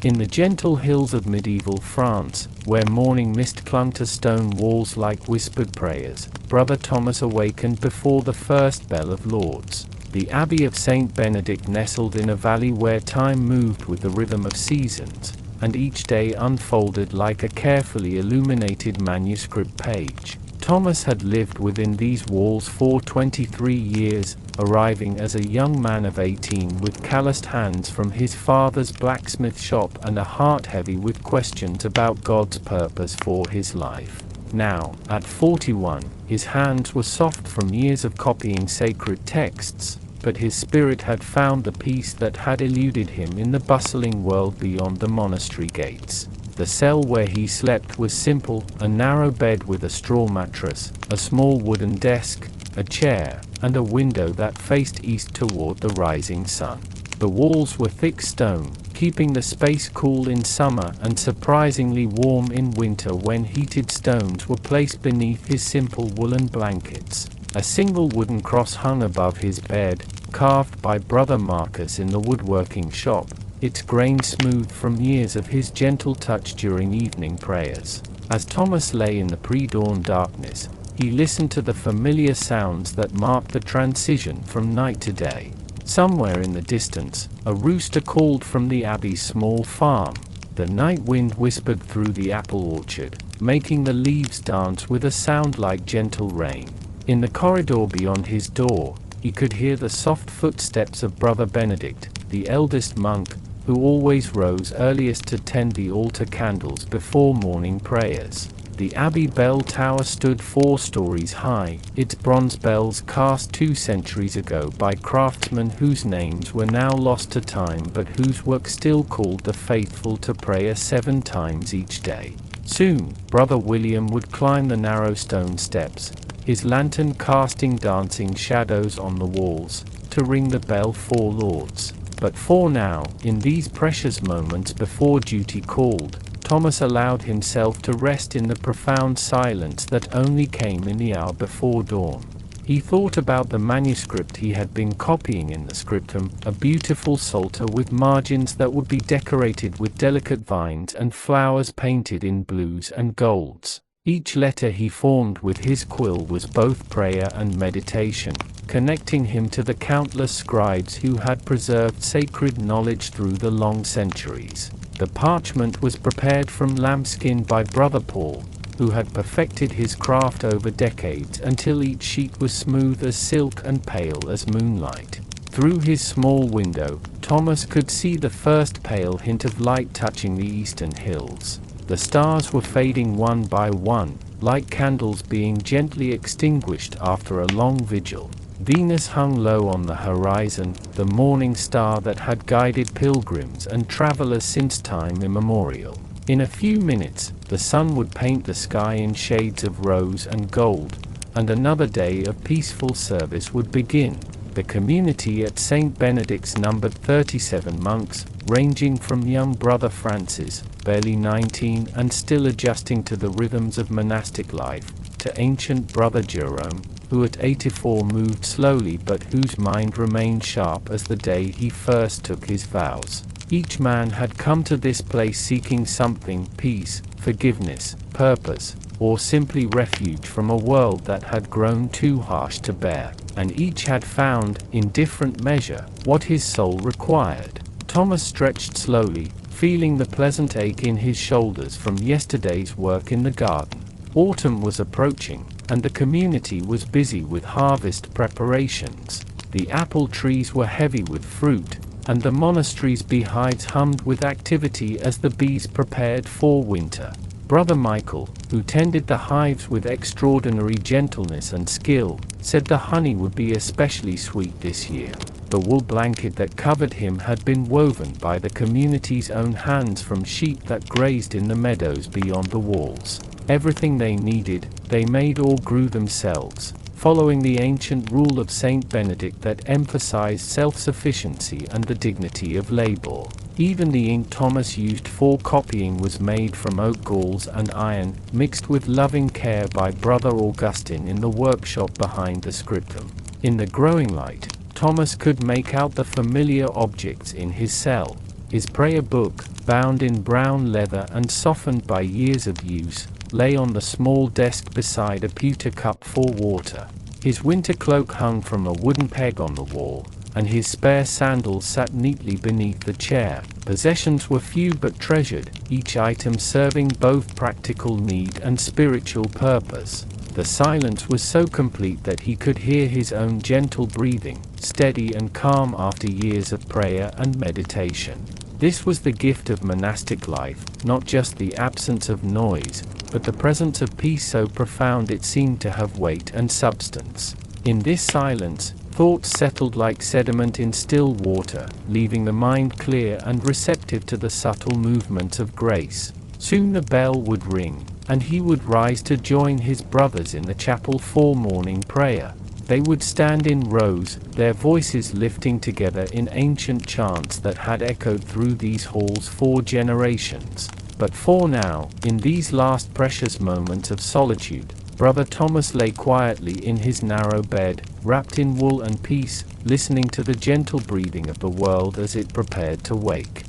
In the gentle hills of medieval France, where morning mist clung to stone walls like whispered prayers, Brother Thomas awakened before the first bell of Lauds. The Abbey of St. Benedict nestled in a valley where time moved with the rhythm of seasons, and each day unfolded like a carefully illuminated manuscript page. Thomas had lived within these walls for 23 years, arriving as a young man of 18 with calloused hands from his father's blacksmith shop and a heart heavy with questions about God's purpose for his life. Now, at 41, his hands were soft from years of copying sacred texts, but his spirit had found the peace that had eluded him in the bustling world beyond the monastery gates. The cell where he slept was simple, a narrow bed with a straw mattress, a small wooden desk, a chair, and a window that faced east toward the rising sun. The walls were thick stone, keeping the space cool in summer and surprisingly warm in winter when heated stones were placed beneath his simple woolen blankets. A single wooden cross hung above his bed, carved by Brother Marcus in the woodworking shop, its grain smooth from years of his gentle touch during evening prayers. As Thomas lay in the pre-dawn darkness, he listened to the familiar sounds that marked the transition from night to day. Somewhere in the distance, a rooster called from the Abbey's small farm. The night wind whispered through the apple orchard, making the leaves dance with a sound like gentle rain. In the corridor beyond his door, he could hear the soft footsteps of Brother Benedict, the eldest monk, who always rose earliest to tend the altar candles before morning prayers. The Abbey bell tower stood 4 stories high, its bronze bells cast 2 centuries ago by craftsmen whose names were now lost to time but whose work still called the faithful to prayer 7 times each day. Soon, Brother William would climb the narrow stone steps, his lantern casting dancing shadows on the walls, to ring the bell for Lauds. But for now, in these precious moments before duty called, Thomas allowed himself to rest in the profound silence that only came in the hour before dawn. He thought about the manuscript he had been copying in the scriptum, a beautiful psalter with margins that would be decorated with delicate vines and flowers painted in blues and golds. Each letter he formed with his quill was both prayer and meditation, connecting him to the countless scribes who had preserved sacred knowledge through the long centuries. The parchment was prepared from lambskin by Brother Paul, who had perfected his craft over decades until each sheet was smooth as silk and pale as moonlight. Through his small window, Thomas could see the first pale hint of light touching the eastern hills. The stars were fading one by one, like candles being gently extinguished after a long vigil. Venus hung low on the horizon, the morning star that had guided pilgrims and travelers since time immemorial. In a few minutes, the sun would paint the sky in shades of rose and gold, and another day of peaceful service would begin. The community at St. Benedict's numbered 37 monks, ranging from young Brother Francis, barely 19 and still adjusting to the rhythms of monastic life, to ancient Brother Jerome, who at 84 moved slowly but whose mind remained sharp as the day he first took his vows. Each man had come to this place seeking something: peace, forgiveness, purpose, or simply refuge from a world that had grown too harsh to bear, and each had found, in different measure, what his soul required. Thomas stretched slowly, feeling the pleasant ache in his shoulders from yesterday's work in the garden. Autumn was approaching, and the community was busy with harvest preparations. The apple trees were heavy with fruit, and the monastery's beehives hummed with activity as the bees prepared for winter. Brother Michael, who tended the hives with extraordinary gentleness and skill, said the honey would be especially sweet this year. The wool blanket that covered him had been woven by the community's own hands from sheep that grazed in the meadows beyond the walls. Everything they needed, they made or grew themselves, following the ancient rule of St. Benedict that emphasized self-sufficiency and the dignity of labor. Even the ink Thomas used for copying was made from oak galls and iron, mixed with loving care by Brother Augustine in the workshop behind the scriptum. In the growing light, Thomas could make out the familiar objects in his cell. His prayer book, bound in brown leather and softened by years of use, lay on the small desk beside a pewter cup for water. His winter cloak hung from a wooden peg on the wall, and his spare sandals sat neatly beneath the chair. Possessions were few but treasured, each item serving both practical need and spiritual purpose. The silence was so complete that he could hear his own gentle breathing, steady and calm after years of prayer and meditation. This was the gift of monastic life, not just the absence of noise, but the presence of peace so profound it seemed to have weight and substance. In this silence, thoughts settled like sediment in still water, leaving the mind clear and receptive to the subtle movements of grace. Soon the bell would ring, and he would rise to join his brothers in the chapel for morning prayer. They would stand in rows, their voices lifting together in ancient chants that had echoed through these halls for generations. But for now, in these last precious moments of solitude, Brother Thomas lay quietly in his narrow bed, wrapped in wool and peace, listening to the gentle breathing of the world as it prepared to wake.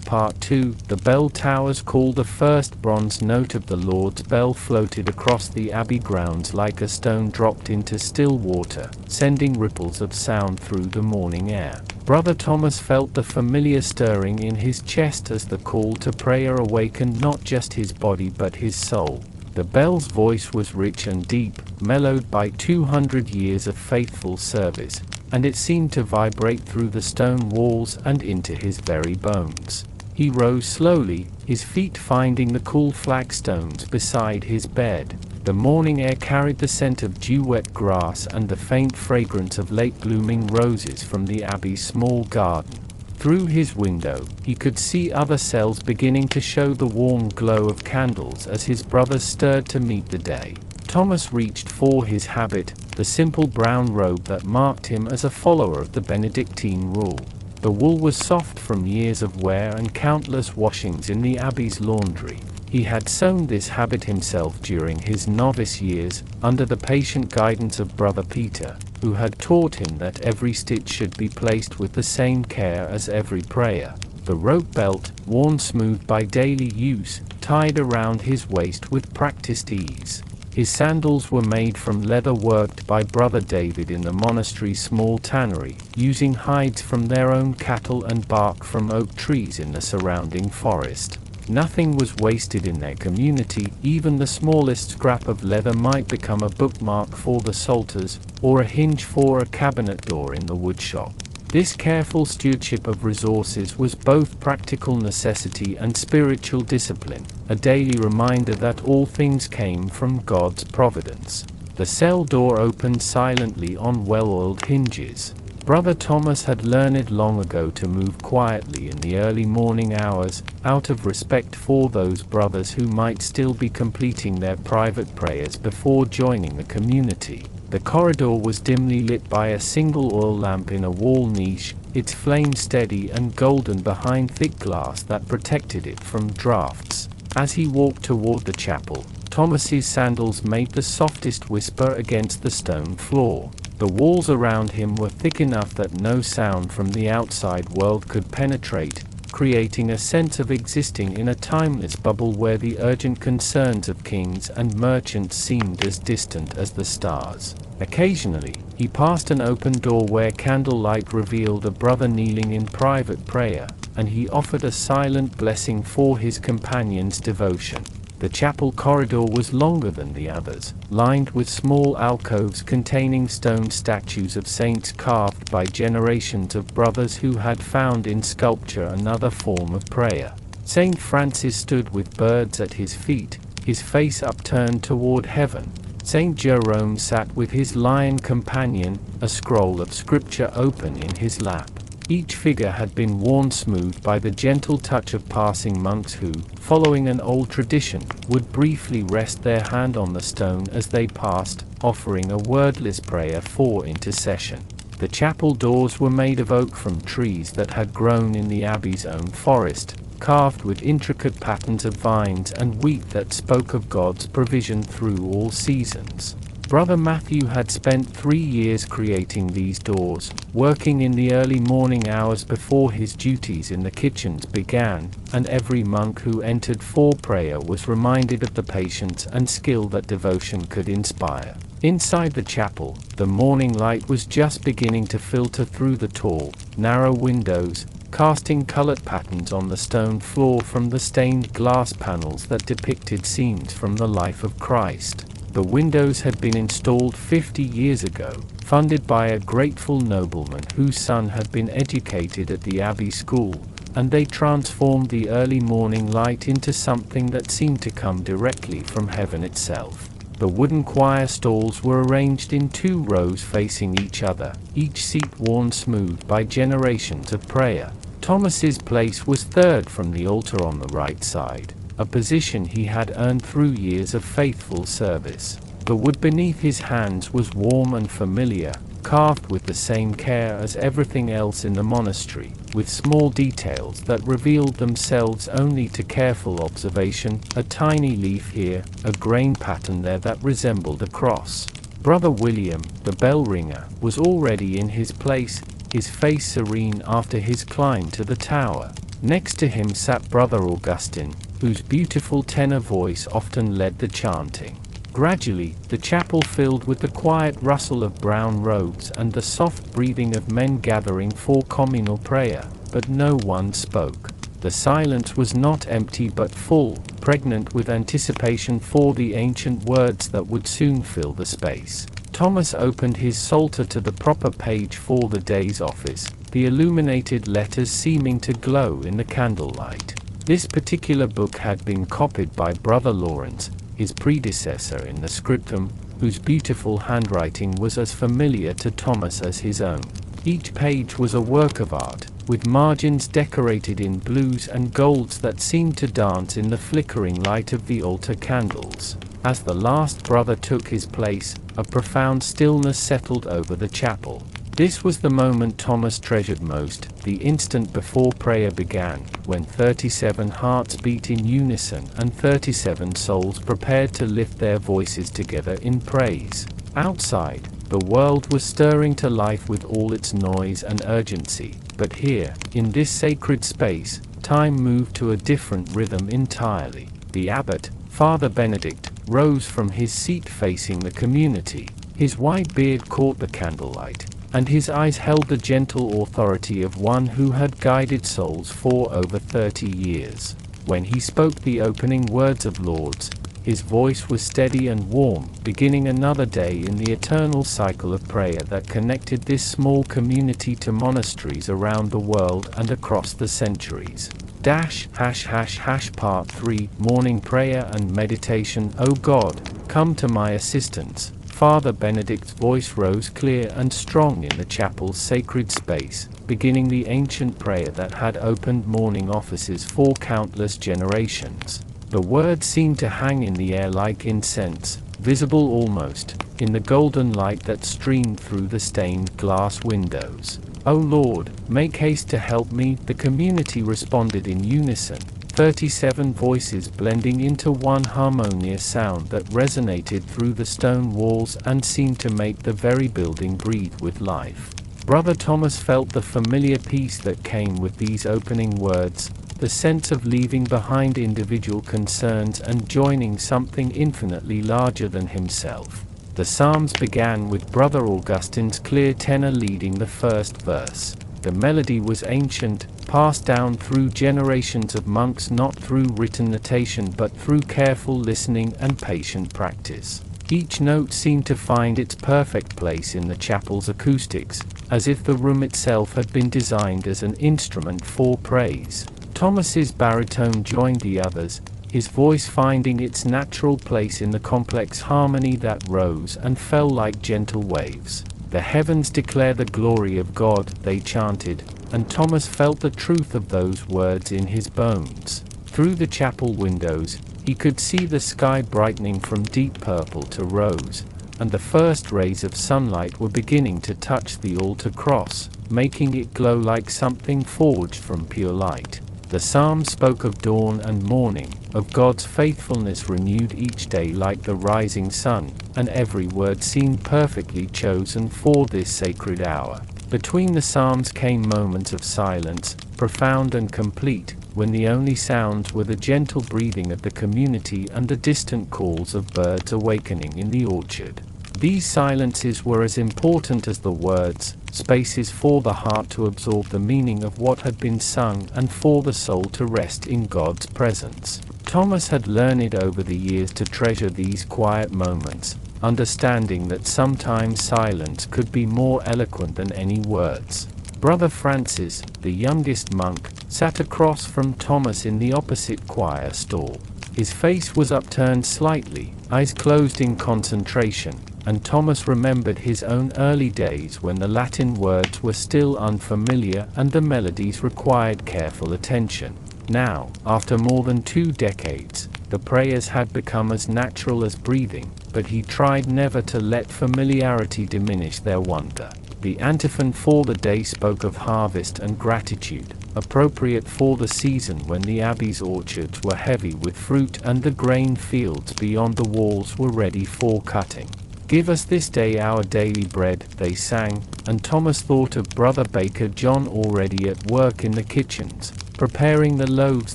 Part 2. The bell towers called. The first bronze note of the Lord's bell floated across the abbey grounds like a stone dropped into still water, sending ripples of sound through the morning air. Brother Thomas felt the familiar stirring in his chest as the call to prayer awakened not just his body but his soul. The bell's voice was rich and deep, mellowed by 200 years of faithful service, and it seemed to vibrate through the stone walls and into his very bones. He rose slowly, his feet finding the cool flagstones beside his bed. The morning air carried the scent of dew-wet grass and the faint fragrance of late-blooming roses from the abbey's small garden. Through his window, he could see other cells beginning to show the warm glow of candles as his brothers stirred to meet the day. Thomas reached for his habit, the simple brown robe that marked him as a follower of the Benedictine rule. The wool was soft from years of wear and countless washings in the abbey's laundry. He had sewn this habit himself during his novice years, under the patient guidance of Brother Peter, who had taught him that every stitch should be placed with the same care as every prayer. The rope belt, worn smooth by daily use, tied around his waist with practiced ease. His sandals were made from leather worked by Brother David in the monastery's small tannery, using hides from their own cattle and bark from oak trees in the surrounding forest. Nothing was wasted in their community. Even the smallest scrap of leather might become a bookmark for the psalters, or a hinge for a cabinet door in the woodshop. This careful stewardship of resources was both practical necessity and spiritual discipline, a daily reminder that all things came from God's providence. The cell door opened silently on well-oiled hinges. Brother Thomas had learned long ago to move quietly in the early morning hours, out of respect for those brothers who might still be completing their private prayers before joining the community. The corridor was dimly lit by a single oil lamp in a wall niche, its flame steady and golden behind thick glass that protected it from drafts. As he walked toward the chapel, Thomas's sandals made the softest whisper against the stone floor. The walls around him were thick enough that no sound from the outside world could penetrate, creating a sense of existing in a timeless bubble where the urgent concerns of kings and merchants seemed as distant as the stars. Occasionally, he passed an open door where candlelight revealed a brother kneeling in private prayer, and he offered a silent blessing for his companion's devotion. The chapel corridor was longer than the others, lined with small alcoves containing stone statues of saints carved by generations of brothers who had found in sculpture another form of prayer. Saint Francis stood with birds at his feet, his face upturned toward heaven. Saint Jerome sat with his lion companion, a scroll of scripture open in his lap. Each figure had been worn smooth by the gentle touch of passing monks who, following an old tradition, would briefly rest their hand on the stone as they passed, offering a wordless prayer for intercession. The chapel doors were made of oak from trees that had grown in the abbey's own forest, carved with intricate patterns of vines and wheat that spoke of God's provision through all seasons. Brother Matthew had spent 3 years creating these doors, working in the early morning hours before his duties in the kitchens began, and every monk who entered for prayer was reminded of the patience and skill that devotion could inspire. Inside the chapel, the morning light was just beginning to filter through the tall, narrow windows, casting colored patterns on the stone floor from the stained glass panels that depicted scenes from the life of Christ. The windows had been installed 50 years ago, funded by a grateful nobleman whose son had been educated at the abbey school, and they transformed the early morning light into something that seemed to come directly from heaven itself. The wooden choir stalls were arranged in 2 rows facing each other, each seat worn smooth by generations of prayer. Thomas's place was third from the altar on the right side, a position he had earned through years of faithful service. The wood beneath his hands was warm and familiar, carved with the same care as everything else in the monastery, with small details that revealed themselves only to careful observation, a tiny leaf here, a grain pattern there that resembled a cross. Brother William, the bell ringer, was already in his place, his face serene after his climb to the tower. Next to him sat Brother Augustine, whose beautiful tenor voice often led the chanting. Gradually, the chapel filled with the quiet rustle of brown robes and the soft breathing of men gathering for communal prayer, but no one spoke. The silence was not empty but full, pregnant with anticipation for the ancient words that would soon fill the space. Thomas opened his psalter to the proper page for the day's office, the illuminated letters seeming to glow in the candlelight. This particular book had been copied by Brother Lawrence, his predecessor in the scriptum, whose beautiful handwriting was as familiar to Thomas as his own. Each page was a work of art, with margins decorated in blues and golds that seemed to dance in the flickering light of the altar candles. As the last brother took his place, a profound stillness settled over the chapel. This was the moment Thomas treasured most, the instant before prayer began, when 37 hearts beat in unison and 37 souls prepared to lift their voices together in praise. Outside, the world was stirring to life with all its noise and urgency, but here, in this sacred space, time moved to a different rhythm entirely. The abbot, Father Benedict, rose from his seat facing the community. His white beard caught the candlelight, and his eyes held the gentle authority of one who had guided souls for over 30 years. When he spoke the opening words of Lauds, his voice was steady and warm, beginning another day in the eternal cycle of prayer that connected this small community to monasteries around the world and across the centuries. Part 3 Morning Prayer and Meditation. O God, come to my assistance. Father Benedict's voice rose clear and strong in the chapel's sacred space, beginning the ancient prayer that had opened morning offices for countless generations. The words seemed to hang in the air like incense, visible almost, in the golden light that streamed through the stained glass windows. O Lord, make haste to help me, the community responded in unison, 37 voices blending into one harmonious sound that resonated through the stone walls and seemed to make the very building breathe with life. Brother Thomas felt the familiar peace that came with these opening words, the sense of leaving behind individual concerns and joining something infinitely larger than himself. The Psalms began with Brother Augustine's clear tenor leading the first verse. The melody was ancient, passed down through generations of monks, not through written notation but through careful listening and patient practice. Each note seemed to find its perfect place in the chapel's acoustics, as if the room itself had been designed as an instrument for praise. Thomas's baritone joined the others, his voice finding its natural place in the complex harmony that rose and fell like gentle waves. The heavens declare the glory of God, they chanted, and Thomas felt the truth of those words in his bones. Through the chapel windows, he could see the sky brightening from deep purple to rose, and the first rays of sunlight were beginning to touch the altar cross, making it glow like something forged from pure light. The psalm spoke of dawn and morning, of God's faithfulness renewed each day like the rising sun, and every word seemed perfectly chosen for this sacred hour. Between the psalms came moments of silence, profound and complete, when the only sounds were the gentle breathing of the community and the distant calls of birds awakening in the orchard. These silences were as important as the words, spaces for the heart to absorb the meaning of what had been sung and for the soul to rest in God's presence. Thomas had learned over the years to treasure these quiet moments, understanding that sometimes silence could be more eloquent than any words. Brother Francis, the youngest monk, sat across from Thomas in the opposite choir stall. His face was upturned slightly, eyes closed in concentration, and Thomas remembered his own early days when the Latin words were still unfamiliar and the melodies required careful attention. Now, after more than 2 decades, the prayers had become as natural as breathing, but he tried never to let familiarity diminish their wonder. The antiphon for the day spoke of harvest and gratitude, appropriate for the season when the abbey's orchards were heavy with fruit and the grain fields beyond the walls were ready for cutting. "Give us this day our daily bread," they sang, and Thomas thought of Brother Baker John already at work in the kitchens, preparing the loaves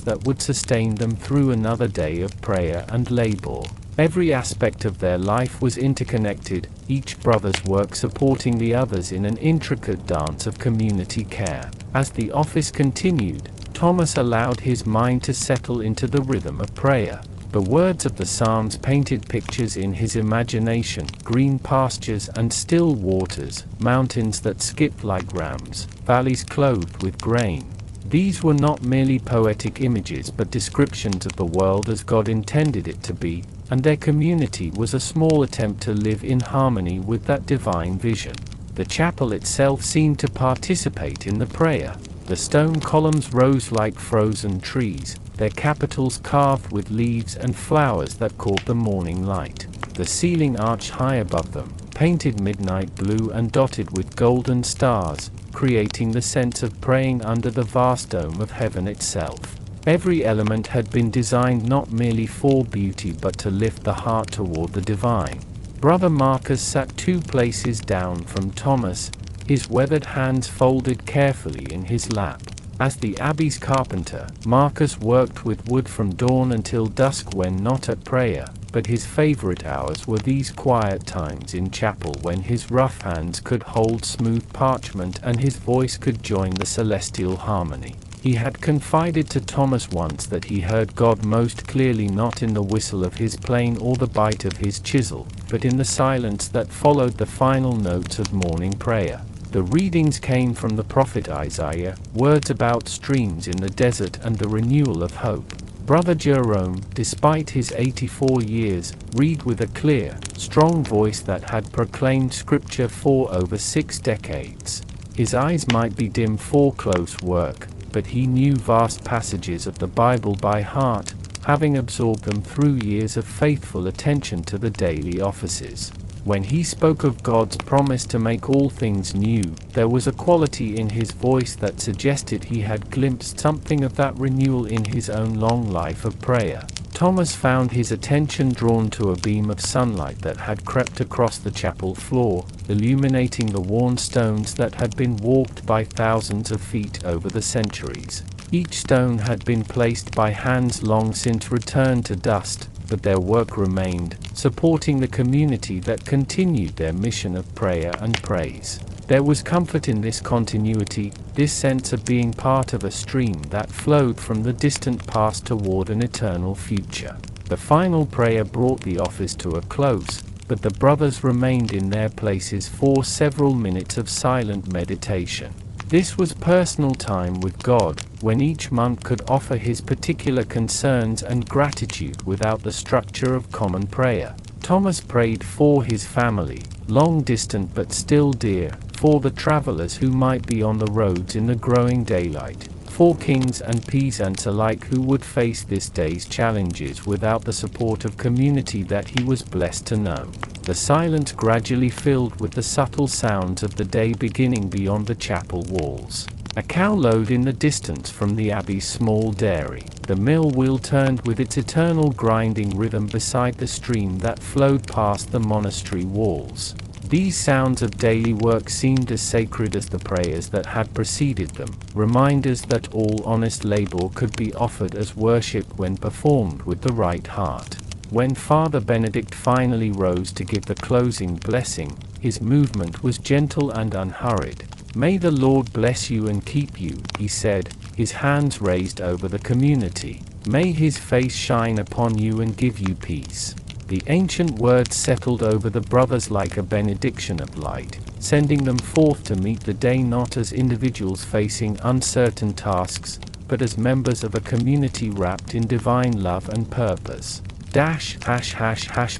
that would sustain them through another day of prayer and labor. Every aspect of their life was interconnected, each brother's work supporting the others in an intricate dance of community care. As the office continued, Thomas allowed his mind to settle into the rhythm of prayer. The words of the Psalms painted pictures in his imagination: green pastures and still waters, mountains that skip like rams, valleys clothed with grain. These were not merely poetic images but descriptions of the world as God intended it to be, and their community was a small attempt to live in harmony with that divine vision. The chapel itself seemed to participate in the prayer. The stone columns rose like frozen trees, their capitals carved with leaves and flowers that caught the morning light. The ceiling arch high above them, painted midnight blue and dotted with golden stars, creating the sense of praying under the vast dome of heaven itself. Every element had been designed not merely for beauty but to lift the heart toward the divine. Brother Marcus sat 2 places down from Thomas, his weathered hands folded carefully in his lap. As the abbey's carpenter, Marcus worked with wood from dawn until dusk when not at prayer, but his favorite hours were these quiet times in chapel when his rough hands could hold smooth parchment and his voice could join the celestial harmony. He had confided to Thomas once that he heard God most clearly not in the whistle of his plane or the bite of his chisel, but in the silence that followed the final notes of morning prayer. The readings came from the prophet Isaiah, words about streams in the desert and the renewal of hope. Brother Jerome, despite his 84 years, read with a clear, strong voice that had proclaimed scripture for over 6 decades. His eyes might be dim for close work, but he knew vast passages of the Bible by heart, having absorbed them through years of faithful attention to the daily offices. When he spoke of God's promise to make all things new, there was a quality in his voice that suggested he had glimpsed something of that renewal in his own long life of prayer. Thomas found his attention drawn to a beam of sunlight that had crept across the chapel floor, illuminating the worn stones that had been walked by thousands of feet over the centuries. Each stone had been placed by hands long since returned to dust, but their work remained, supporting the community that continued their mission of prayer and praise. There was comfort in this continuity, this sense of being part of a stream that flowed from the distant past toward an eternal future. The final prayer brought the office to a close, but the brothers remained in their places for several minutes of silent meditation. This was personal time with God, when each monk could offer his particular concerns and gratitude without the structure of common prayer. Thomas prayed for his family, long distant but still dear, for the travelers who might be on the roads in the growing daylight, for kings and peasants alike who would face this day's challenges without the support of community that he was blessed to know. The silence gradually filled with the subtle sounds of the day beginning beyond the chapel walls. A cow lowed in the distance from the abbey's small dairy. The mill wheel turned with its eternal grinding rhythm beside the stream that flowed past the monastery walls. These sounds of daily work seemed as sacred as the prayers that had preceded them, reminders that all honest labor could be offered as worship when performed with the right heart. When Father Benedict finally rose to give the closing blessing, his movement was gentle and unhurried. "May the Lord bless you and keep you," he said, his hands raised over the community. "May his face shine upon you and give you peace." The ancient words settled over the brothers like a benediction of light, sending them forth to meet the day not as individuals facing uncertain tasks, but as members of a community wrapped in divine love and purpose.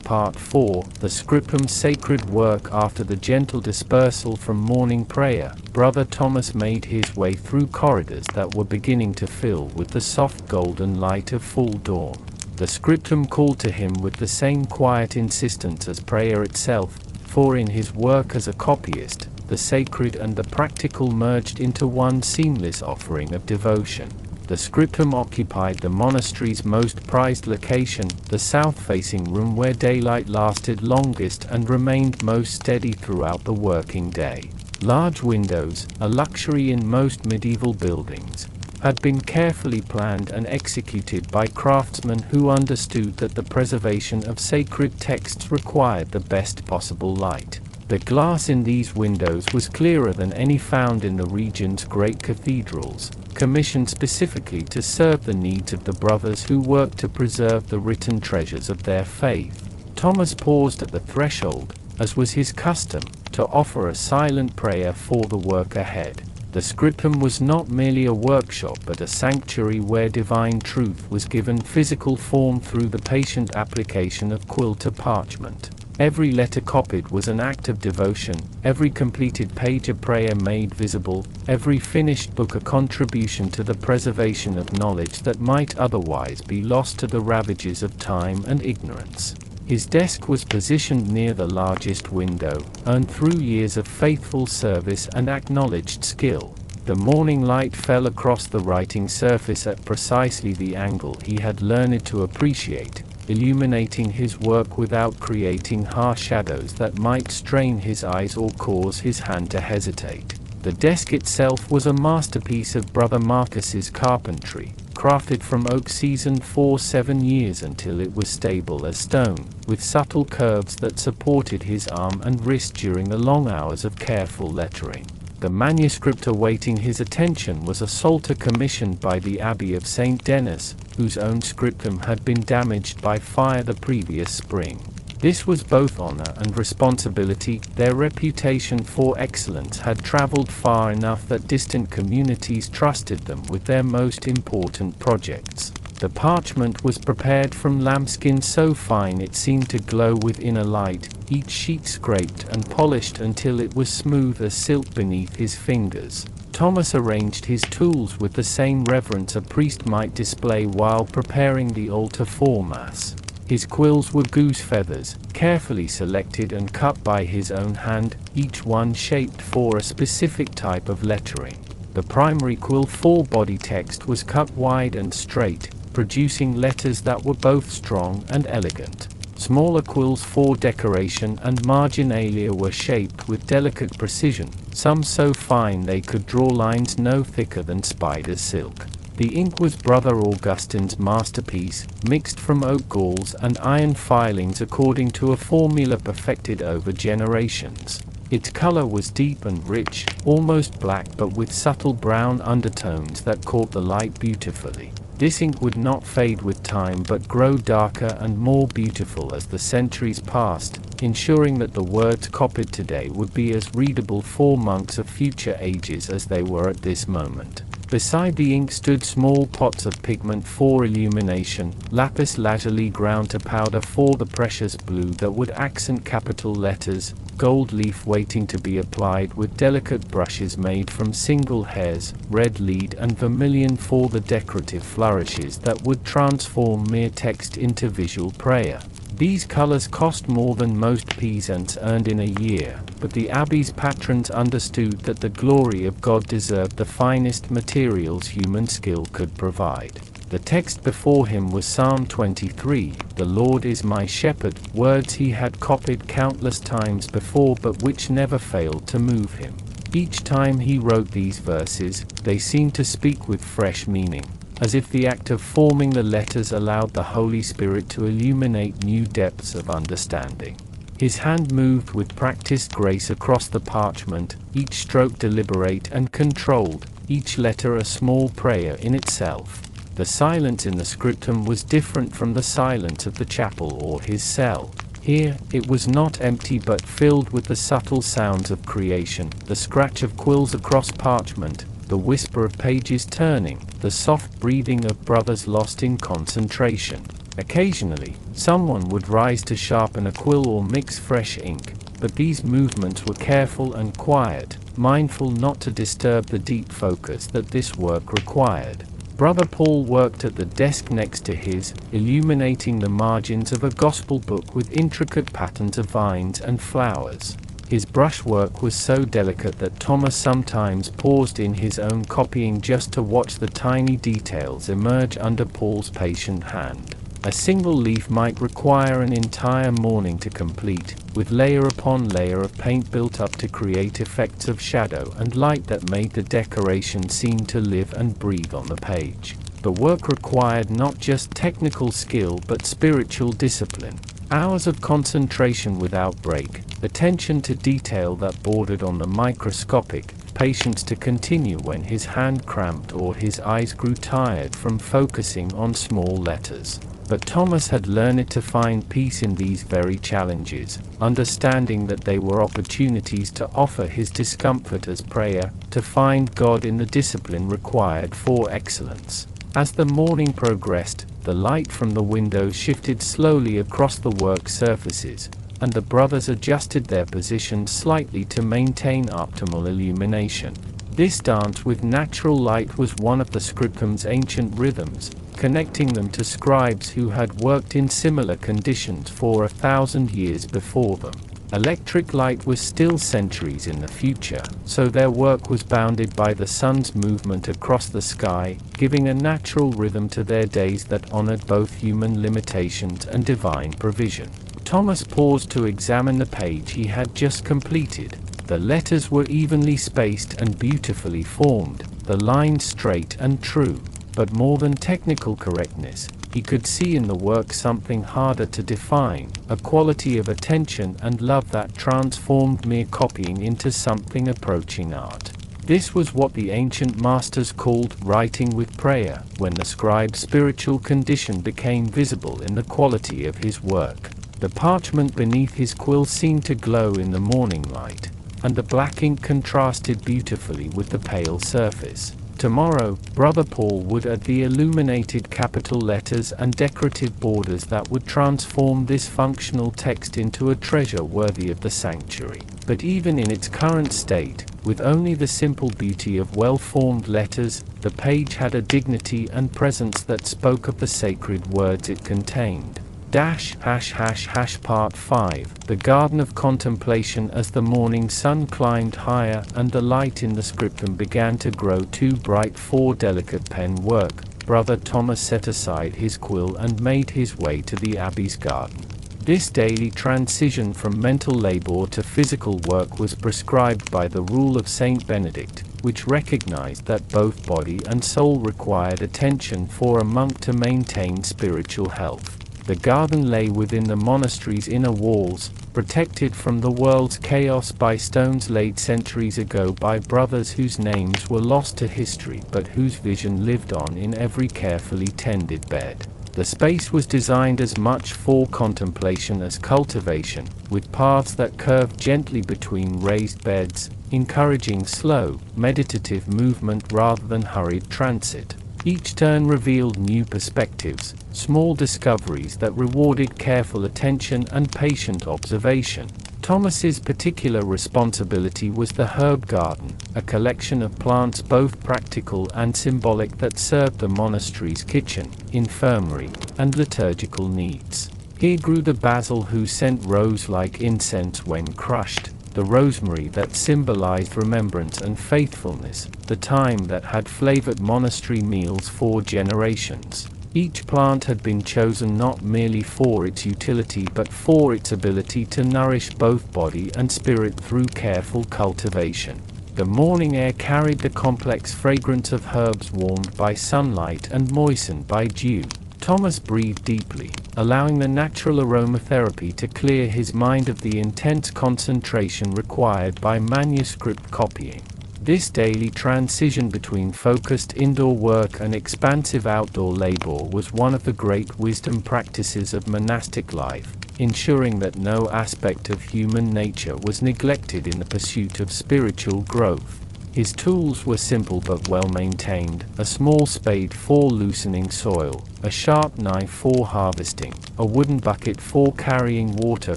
Part 4, the scriptum's sacred work. After the gentle dispersal from morning prayer, Brother Thomas made his way through corridors that were beginning to fill with the soft golden light of full dawn. The scriptum called to him with the same quiet insistence as prayer itself, for in his work as a copyist, the sacred and the practical merged into one seamless offering of devotion. The scriptum occupied the monastery's most prized location, the south-facing room where daylight lasted longest and remained most steady throughout the working day. Large windows, a luxury in most medieval buildings, had been carefully planned and executed by craftsmen who understood that the preservation of sacred texts required the best possible light. The glass in these windows was clearer than any found in the region's great cathedrals, commissioned specifically to serve the needs of the brothers who worked to preserve the written treasures of their faith. Thomas paused at the threshold, as was his custom, to offer a silent prayer for the work ahead. The scriptum was not merely a workshop but a sanctuary where divine truth was given physical form through the patient application of quill to parchment. Every letter copied was an act of devotion, every completed page a prayer made visible, every finished book a contribution to the preservation of knowledge that might otherwise be lost to the ravages of time and ignorance. His desk was positioned near the largest window, earned through years of faithful service and acknowledged skill. The morning light fell across the writing surface at precisely the angle he had learned to appreciate, illuminating his work without creating harsh shadows that might strain his eyes or cause his hand to hesitate. The desk itself was a masterpiece of Brother Marcus's carpentry, crafted from oak seasoned for 7 years until it was stable as stone, with subtle curves that supported his arm and wrist during the long hours of careful lettering. The manuscript awaiting his attention was a psalter commissioned by the Abbey of St. Denis, whose own scriptum had been damaged by fire the previous spring. This was both honor and responsibility. Their reputation for excellence had traveled far enough that distant communities trusted them with their most important projects. The parchment was prepared from lambskin so fine it seemed to glow with inner light, each sheet scraped and polished until it was smooth as silk beneath his fingers. Thomas arranged his tools with the same reverence a priest might display while preparing the altar for Mass. His quills were goose feathers, carefully selected and cut by his own hand, each one shaped for a specific type of lettering. The primary quill for body text was cut wide and straight, producing letters that were both strong and elegant. Smaller quills for decoration and marginalia were shaped with delicate precision, some so fine they could draw lines no thicker than spider's silk. The ink was Brother Augustine's masterpiece, mixed from oak galls and iron filings according to a formula perfected over generations. Its color was deep and rich, almost black but with subtle brown undertones that caught the light beautifully. This ink would not fade with time but grow darker and more beautiful as the centuries passed, ensuring that the words copied today would be as readable for monks of future ages as they were at this moment. Beside the ink stood small pots of pigment for illumination, lapis lazuli ground to powder for the precious blue that would accent capital letters, gold leaf waiting to be applied with delicate brushes made from single hairs, red lead and vermilion for the decorative flourishes that would transform mere text into visual prayer. These colors cost more than most peasants earned in a year, but the abbey's patrons understood that the glory of God deserved the finest materials human skill could provide. The text before him was Psalm 23, "The Lord is my shepherd," words he had copied countless times before but which never failed to move him. Each time he wrote these verses, they seemed to speak with fresh meaning, as if the act of forming the letters allowed the Holy Spirit to illuminate new depths of understanding. His hand moved with practiced grace across the parchment, each stroke deliberate and controlled, each letter a small prayer in itself. The silence in the scriptum was different from the silence of the chapel or his cell. Here, it was not empty but filled with the subtle sounds of creation, the scratch of quills across parchment, the whisper of pages turning, the soft breathing of brothers lost in concentration. Occasionally, someone would rise to sharpen a quill or mix fresh ink, but these movements were careful and quiet, mindful not to disturb the deep focus that this work required. Brother Paul worked at the desk next to his, illuminating the margins of a gospel book with intricate patterns of vines and flowers. His brushwork was so delicate that Thomas sometimes paused in his own copying just to watch the tiny details emerge under Paul's patient hand. A single leaf might require an entire morning to complete, with layer upon layer of paint built up to create effects of shadow and light that made the decoration seem to live and breathe on the page. The work required not just technical skill but spiritual discipline. Hours of concentration without break, attention to detail that bordered on the microscopic, patience to continue when his hand cramped or his eyes grew tired from focusing on small letters. But Thomas had learned to find peace in these very challenges, understanding that they were opportunities to offer his discomfort as prayer, to find God in the discipline required for excellence. As the morning progressed, the light from the windows shifted slowly across the work surfaces, and the brothers adjusted their positions slightly to maintain optimal illumination. This dance with natural light was one of the scriptum's ancient rhythms, connecting them to scribes who had worked in similar conditions for 1,000 years before them. Electric light was still centuries in the future, so their work was bounded by the sun's movement across the sky, giving a natural rhythm to their days that honored both human limitations and divine provision. Thomas paused to examine the page he had just completed. The letters were evenly spaced and beautifully formed, the lines straight and true. But more than technical correctness, he could see in the work something harder to define, a quality of attention and love that transformed mere copying into something approaching art. This was what the ancient masters called writing with prayer, when the scribe's spiritual condition became visible in the quality of his work. The parchment beneath his quill seemed to glow in the morning light, and the black ink contrasted beautifully with the pale surface. Tomorrow, Brother Paul would add the illuminated capital letters and decorative borders that would transform this functional text into a treasure worthy of the sanctuary. But even in its current state, with only the simple beauty of well-formed letters, the page had a dignity and presence that spoke of the sacred words it contained. Part 5. The Garden of Contemplation. As the morning sun climbed higher and the light in the scriptum began to grow too bright for delicate pen work, Brother Thomas set aside his quill and made his way to the abbey's garden. This daily transition from mental labor to physical work was prescribed by the rule of Saint Benedict, which recognized that both body and soul required attention for a monk to maintain spiritual health. The garden lay within the monastery's inner walls, protected from the world's chaos by stones laid centuries ago by brothers whose names were lost to history but whose vision lived on in every carefully tended bed. The space was designed as much for contemplation as cultivation, with paths that curved gently between raised beds, encouraging slow, meditative movement rather than hurried transit. Each turn revealed new perspectives, small discoveries that rewarded careful attention and patient observation. Thomas's particular responsibility was the herb garden, a collection of plants both practical and symbolic that served the monastery's kitchen, infirmary, and liturgical needs. Here grew the basil whose scent rose like incense when crushed, the rosemary that symbolized remembrance and faithfulness, the thyme that had flavored monastery meals for generations. Each plant had been chosen not merely for its utility but for its ability to nourish both body and spirit through careful cultivation. The morning air carried the complex fragrance of herbs warmed by sunlight and moistened by dew. Thomas breathed deeply, allowing the natural aromatherapy to clear his mind of the intense concentration required by manuscript copying. This daily transition between focused indoor work and expansive outdoor labor was one of the great wisdom practices of monastic life, ensuring that no aspect of human nature was neglected in the pursuit of spiritual growth. His tools were simple but well maintained: a small spade for loosening soil, a sharp knife for harvesting, a wooden bucket for carrying water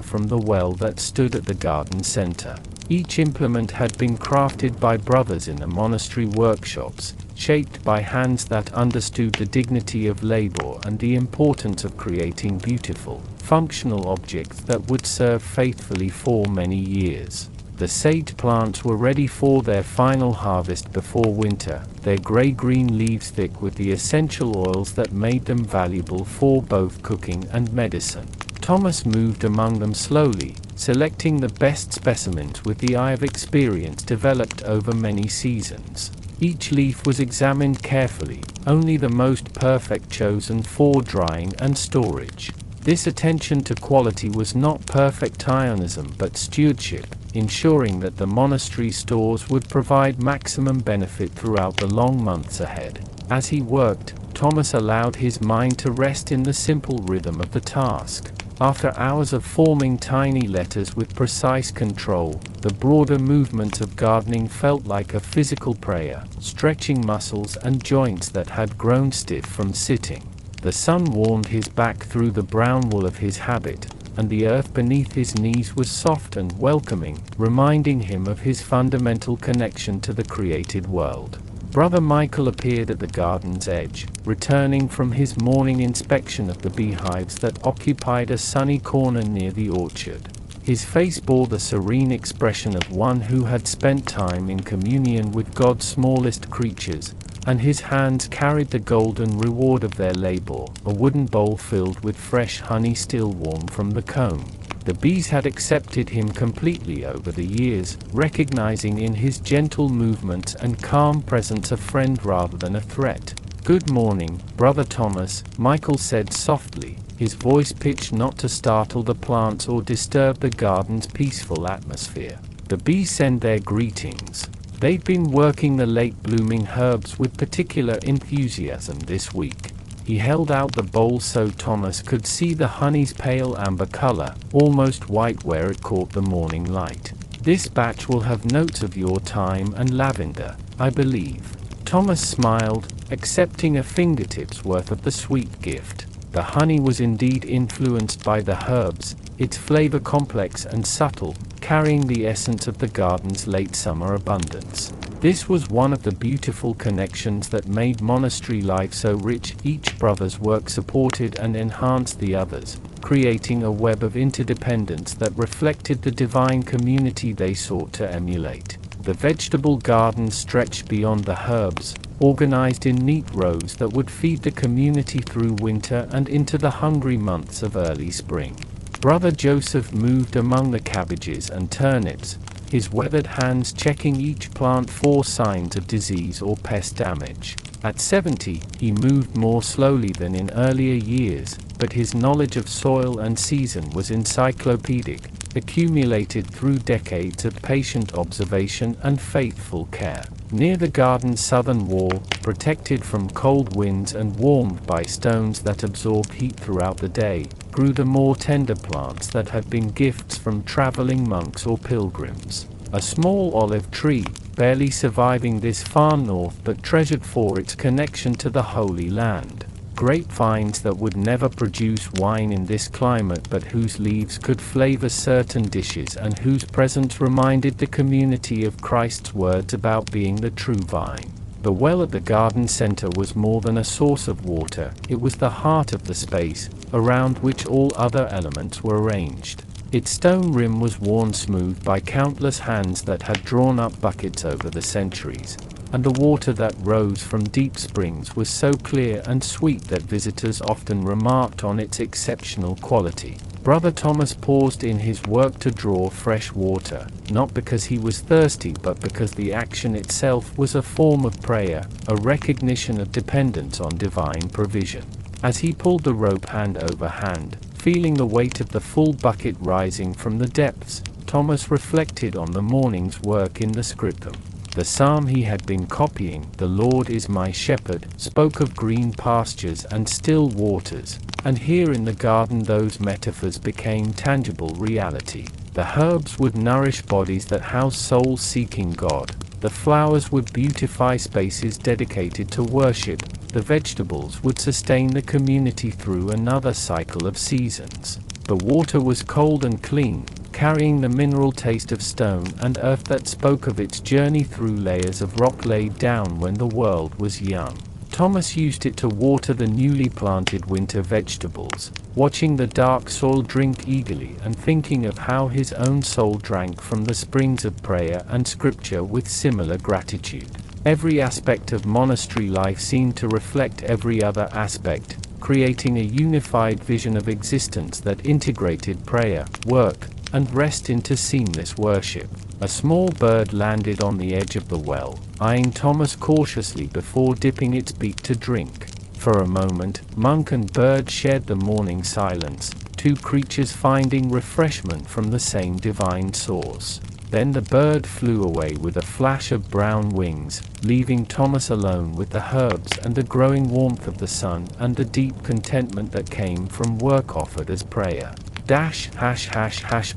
from the well that stood at the garden center. Each implement had been crafted by brothers in the monastery workshops, shaped by hands that understood the dignity of labor and the importance of creating beautiful, functional objects that would serve faithfully for many years. The sage plants were ready for their final harvest before winter, their gray-green leaves thick with the essential oils that made them valuable for both cooking and medicine. Thomas moved among them slowly, selecting the best specimens with the eye of experience developed over many seasons. Each leaf was examined carefully, only the most perfect chosen for drying and storage. This attention to quality was not perfectionism but stewardship, ensuring that the monastery stores would provide maximum benefit throughout the long months ahead. As he worked, Thomas allowed his mind to rest in the simple rhythm of the task. After hours of forming tiny letters with precise control, the broader movement of gardening felt like a physical prayer, stretching muscles and joints that had grown stiff from sitting. The sun warmed his back through the brown wool of his habit, and the earth beneath his knees was soft and welcoming, reminding him of his fundamental connection to the created world. Brother Michael appeared at the garden's edge, returning from his morning inspection of the beehives that occupied a sunny corner near the orchard. His face bore the serene expression of one who had spent time in communion with God's smallest creatures, and his hands carried the golden reward of their labor, a wooden bowl filled with fresh honey still warm from the comb. The bees had accepted him completely over the years, recognizing in his gentle movements and calm presence a friend rather than a threat. "Good morning, Brother Thomas," Michael said softly, his voice pitched not to startle the plants or disturb the garden's peaceful atmosphere. The bees send their greetings. They've been working the late-blooming herbs with particular enthusiasm this week. He held out the bowl so Thomas could see the honey's pale amber color, almost white where it caught the morning light. "This batch will have notes of your thyme and lavender, I believe." Thomas smiled, accepting a fingertip's worth of the sweet gift. The honey was indeed influenced by the herbs, its flavor complex and subtle, carrying the essence of the garden's late summer abundance. This was one of the beautiful connections that made monastery life so rich. Each brother's work supported and enhanced the others, creating a web of interdependence that reflected the divine community they sought to emulate. The vegetable garden stretched beyond the herbs, organized in neat rows that would feed the community through winter and into the hungry months of early spring. Brother Joseph moved among the cabbages and turnips, his weathered hands checking each plant for signs of disease or pest damage. At 70, he moved more slowly than in earlier years, but his knowledge of soil and season was encyclopedic, accumulated through decades of patient observation and faithful care. Near the garden's southern wall, protected from cold winds and warmed by stones that absorbed heat throughout the day, grew the more tender plants that had been gifts from traveling monks or pilgrims. A small olive tree, barely surviving this far north but treasured for its connection to the Holy Land. Grapevines that would never produce wine in this climate but whose leaves could flavor certain dishes and whose presence reminded the community of Christ's words about being the true vine. The well at the garden center was more than a source of water, it was the heart of the space, around which all other elements were arranged. Its stone rim was worn smooth by countless hands that had drawn up buckets over the centuries, and the water that rose from deep springs was so clear and sweet that visitors often remarked on its exceptional quality. Brother Thomas paused in his work to draw fresh water, not because he was thirsty but because the action itself was a form of prayer, a recognition of dependence on divine provision. As he pulled the rope hand over hand, feeling the weight of the full bucket rising from the depths, Thomas reflected on the morning's work in the scriptum. The psalm he had been copying, "The Lord is my shepherd," spoke of green pastures and still waters, and here in the garden those metaphors became tangible reality. The herbs would nourish bodies that house souls seeking God. The flowers would beautify spaces dedicated to worship. The vegetables would sustain the community through another cycle of seasons. The water was cold and clean, carrying the mineral taste of stone and earth that spoke of its journey through layers of rock laid down when the world was young. Thomas used it to water the newly planted winter vegetables, watching the dark soil drink eagerly and thinking of how his own soul drank from the springs of prayer and scripture with similar gratitude. Every aspect of monastery life seemed to reflect every other aspect, creating a unified vision of existence that integrated prayer, work, and rest into seamless worship. A small bird landed on the edge of the well, eyeing Thomas cautiously before dipping its beak to drink. For a moment, monk and bird shared the morning silence, two creatures finding refreshment from the same divine source. Then the bird flew away with a flash of brown wings, leaving Thomas alone with the herbs and the growing warmth of the sun and the deep contentment that came from work offered as prayer.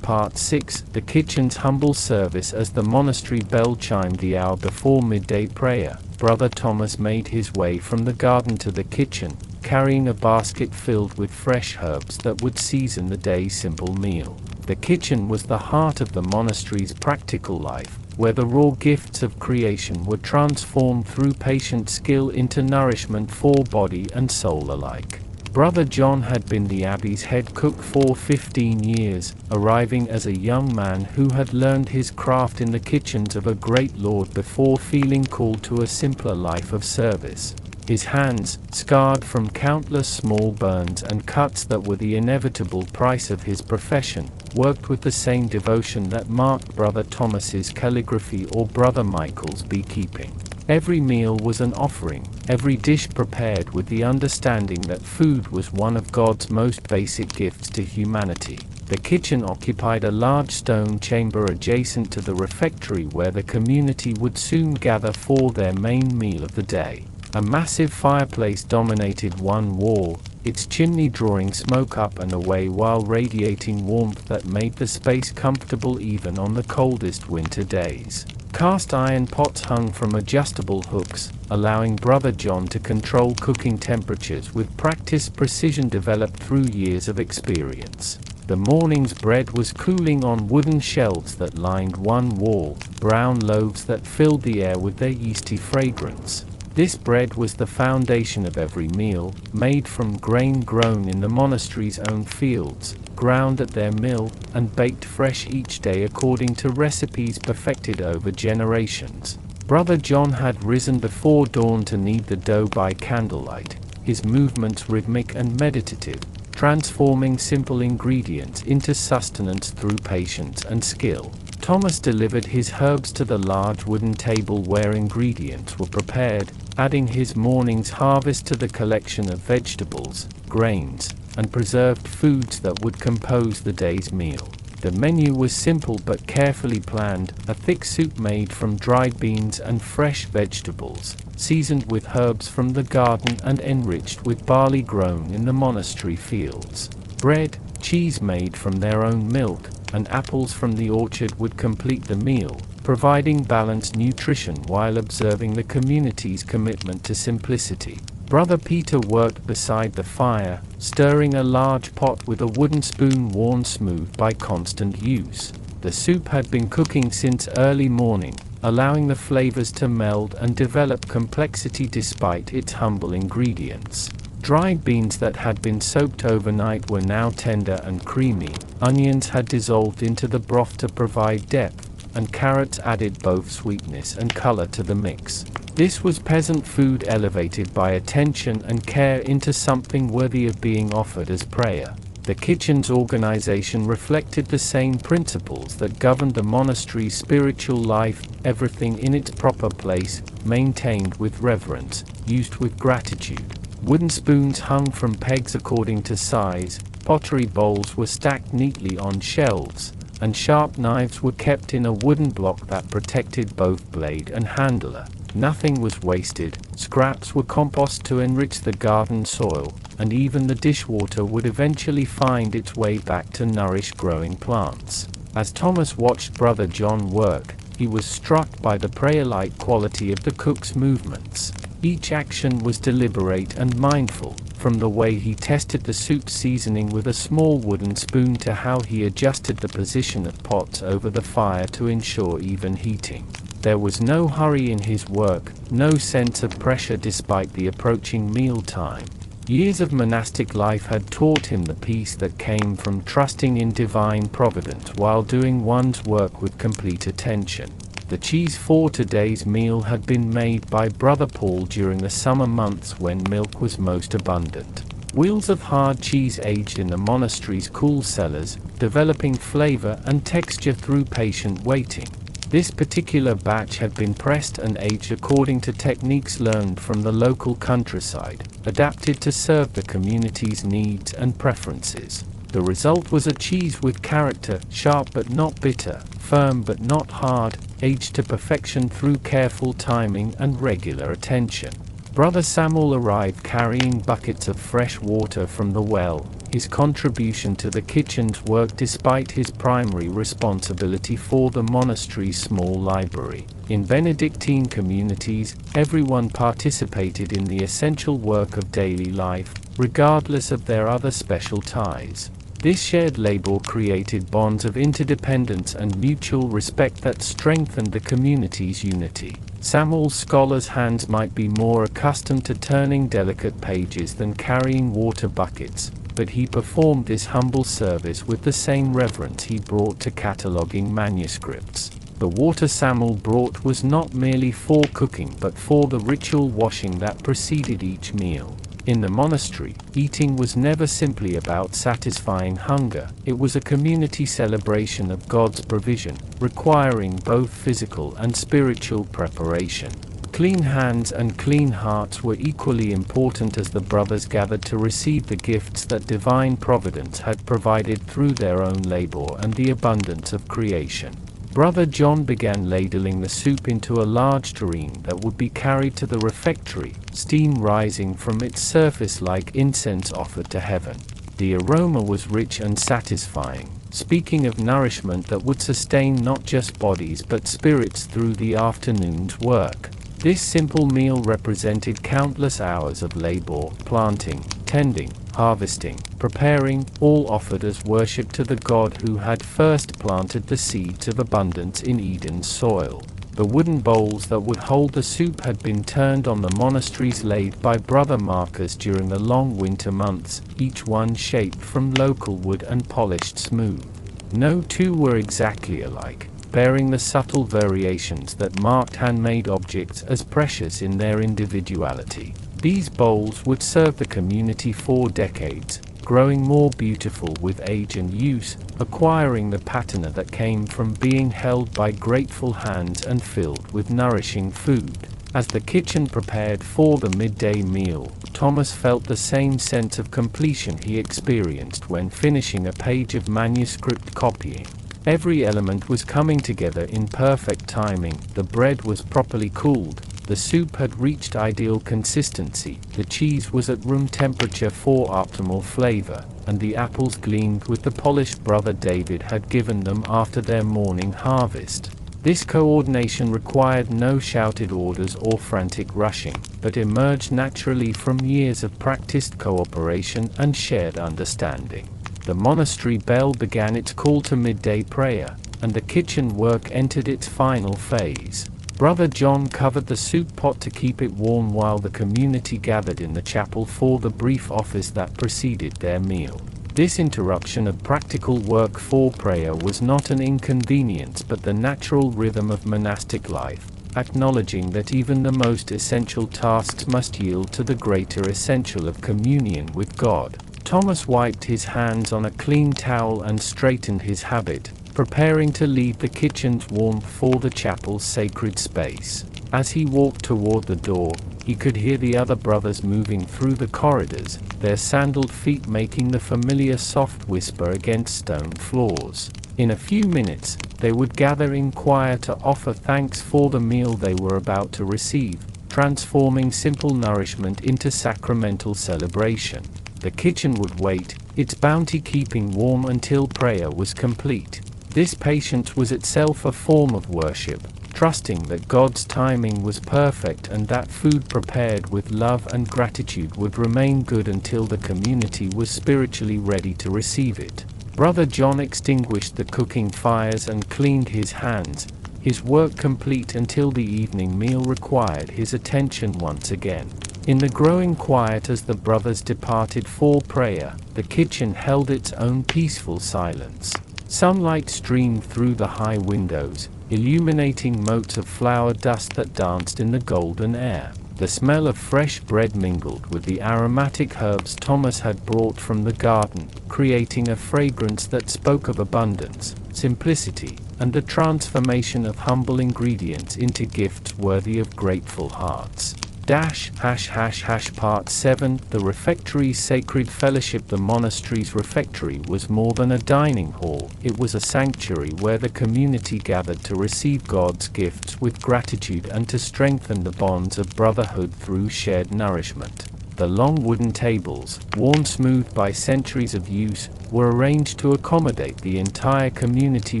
Part 6 The kitchen's humble service. As the monastery bell chimed the hour before midday prayer, Brother Thomas made his way from the garden to the kitchen, carrying a basket filled with fresh herbs that would season the day's simple meal. The kitchen was the heart of the monastery's practical life, where the raw gifts of creation were transformed through patient skill into nourishment for body and soul alike. Brother John had been the abbey's head cook for 15 years, arriving as a young man who had learned his craft in the kitchens of a great lord before feeling called to a simpler life of service. His hands, scarred from countless small burns and cuts that were the inevitable price of his profession, worked with the same devotion that marked Brother Thomas's calligraphy or Brother Michael's beekeeping. Every meal was an offering, every dish prepared with the understanding that food was one of God's most basic gifts to humanity. The kitchen occupied a large stone chamber adjacent to the refectory where the community would soon gather for their main meal of the day. A massive fireplace dominated one wall, its chimney drawing smoke up and away while radiating warmth that made the space comfortable even on the coldest winter days. Cast iron pots hung from adjustable hooks, allowing Brother John to control cooking temperatures with practiced precision developed through years of experience. The morning's bread was cooling on wooden shelves that lined one wall, brown loaves that filled the air with their yeasty fragrance. This bread was the foundation of every meal, made from grain grown in the monastery's own fields, ground at their mill, and baked fresh each day according to recipes perfected over generations. Brother John had risen before dawn to knead the dough by candlelight, his movements rhythmic and meditative, transforming simple ingredients into sustenance through patience and skill. Thomas delivered his herbs to the large wooden table where ingredients were prepared, adding his morning's harvest to the collection of vegetables, grains, and preserved foods that would compose the day's meal. The menu was simple but carefully planned, a thick soup made from dried beans and fresh vegetables, seasoned with herbs from the garden and enriched with barley grown in the monastery fields. Bread, cheese made from their own milk, and apples from the orchard would complete the meal, providing balanced nutrition while observing the community's commitment to simplicity. Brother Peter worked beside the fire, stirring a large pot with a wooden spoon worn smooth by constant use. The soup had been cooking since early morning, allowing the flavors to meld and develop complexity despite its humble ingredients. Dried beans that had been soaked overnight were now tender and creamy, onions had dissolved into the broth to provide depth, and carrots added both sweetness and color to the mix. This was peasant food elevated by attention and care into something worthy of being offered as prayer. The kitchen's organization reflected the same principles that governed the monastery's spiritual life, everything in its proper place, maintained with reverence, used with gratitude. Wooden spoons hung from pegs according to size, pottery bowls were stacked neatly on shelves, and sharp knives were kept in a wooden block that protected both blade and handler. Nothing was wasted, scraps were compost to enrich the garden soil, and even the dishwater would eventually find its way back to nourish growing plants. As Thomas watched Brother John work, he was struck by the prayer-like quality of the cook's movements. Each action was deliberate and mindful, from the way he tested the soup seasoning with a small wooden spoon to how he adjusted the position of pots over the fire to ensure even heating. There was no hurry in his work, no sense of pressure despite the approaching mealtime. Years of monastic life had taught him the peace that came from trusting in divine providence while doing one's work with complete attention. The cheese for today's meal had been made by Brother Paul during the summer months when milk was most abundant. Wheels of hard cheese aged in the monastery's cool cellars, developing flavor and texture through patient waiting. This particular batch had been pressed and aged according to techniques learned from the local countryside, adapted to serve the community's needs and preferences. The result was a cheese with character, sharp but not bitter, firm but not hard, aged to perfection through careful timing and regular attention. Brother Samuel arrived carrying buckets of fresh water from the well, his contribution to the kitchen's work despite his primary responsibility for the monastery's small library. In Benedictine communities, everyone participated in the essential work of daily life, regardless of their other special ties. This shared labor created bonds of interdependence and mutual respect that strengthened the community's unity. Samuel's scholar's hands might be more accustomed to turning delicate pages than carrying water buckets, but he performed this humble service with the same reverence he brought to cataloging manuscripts. The water Samuel brought was not merely for cooking but for the ritual washing that preceded each meal. In the monastery, eating was never simply about satisfying hunger, it was a community celebration of God's provision, requiring both physical and spiritual preparation. Clean hands and clean hearts were equally important as the brothers gathered to receive the gifts that divine providence had provided through their own labor and the abundance of creation. Brother John began ladling the soup into a large tureen that would be carried to the refectory, steam rising from its surface like incense offered to heaven. The aroma was rich and satisfying, speaking of nourishment that would sustain not just bodies but spirits through the afternoon's work. This simple meal represented countless hours of labor, planting, tending, harvesting, preparing, all offered as worship to the God who had first planted the seeds of abundance in Eden's soil. The wooden bowls that would hold the soup had been turned on the monastery's lathe by Brother Marcus during the long winter months, each one shaped from local wood and polished smooth. No two were exactly alike, bearing the subtle variations that marked handmade objects as precious in their individuality. These bowls would serve the community for decades, growing more beautiful with age and use, acquiring the patina that came from being held by grateful hands and filled with nourishing food. As the kitchen prepared for the midday meal, Thomas felt the same sense of completion he experienced when finishing a page of manuscript copying. Every element was coming together in perfect timing, the bread was properly cooled, the soup had reached ideal consistency, the cheese was at room temperature for optimal flavor, and the apples gleamed with the polish Brother David had given them after their morning harvest. This coordination required no shouted orders or frantic rushing, but emerged naturally from years of practiced cooperation and shared understanding. The monastery bell began its call to midday prayer, and the kitchen work entered its final phase. Brother John covered the soup pot to keep it warm while the community gathered in the chapel for the brief office that preceded their meal. This interruption of practical work for prayer was not an inconvenience but the natural rhythm of monastic life, acknowledging that even the most essential tasks must yield to the greater essential of communion with God. Thomas wiped his hands on a clean towel and straightened his habit, preparing to leave the kitchen's warmth for the chapel's sacred space. As he walked toward the door, he could hear the other brothers moving through the corridors, their sandaled feet making the familiar soft whisper against stone floors. In a few minutes, they would gather in choir to offer thanks for the meal they were about to receive, transforming simple nourishment into sacramental celebration. The kitchen would wait, its bounty keeping warm until prayer was complete. This patience was itself a form of worship, trusting that God's timing was perfect and that food prepared with love and gratitude would remain good until the community was spiritually ready to receive it. Brother John extinguished the cooking fires and cleaned his hands, his work complete until the evening meal required his attention once again. In the growing quiet as the brothers departed for prayer, the kitchen held its own peaceful silence. Sunlight streamed through the high windows, illuminating motes of flour dust that danced in the golden air. The smell of fresh bread mingled with the aromatic herbs Thomas had brought from the garden, creating a fragrance that spoke of abundance, simplicity, and the transformation of humble ingredients into gifts worthy of grateful hearts. Part 7 The Refectory's Sacred Fellowship. The monastery's refectory was more than a dining hall, it was a sanctuary where the community gathered to receive God's gifts with gratitude and to strengthen the bonds of brotherhood through shared nourishment. The long wooden tables, worn smooth by centuries of use, were arranged to accommodate the entire community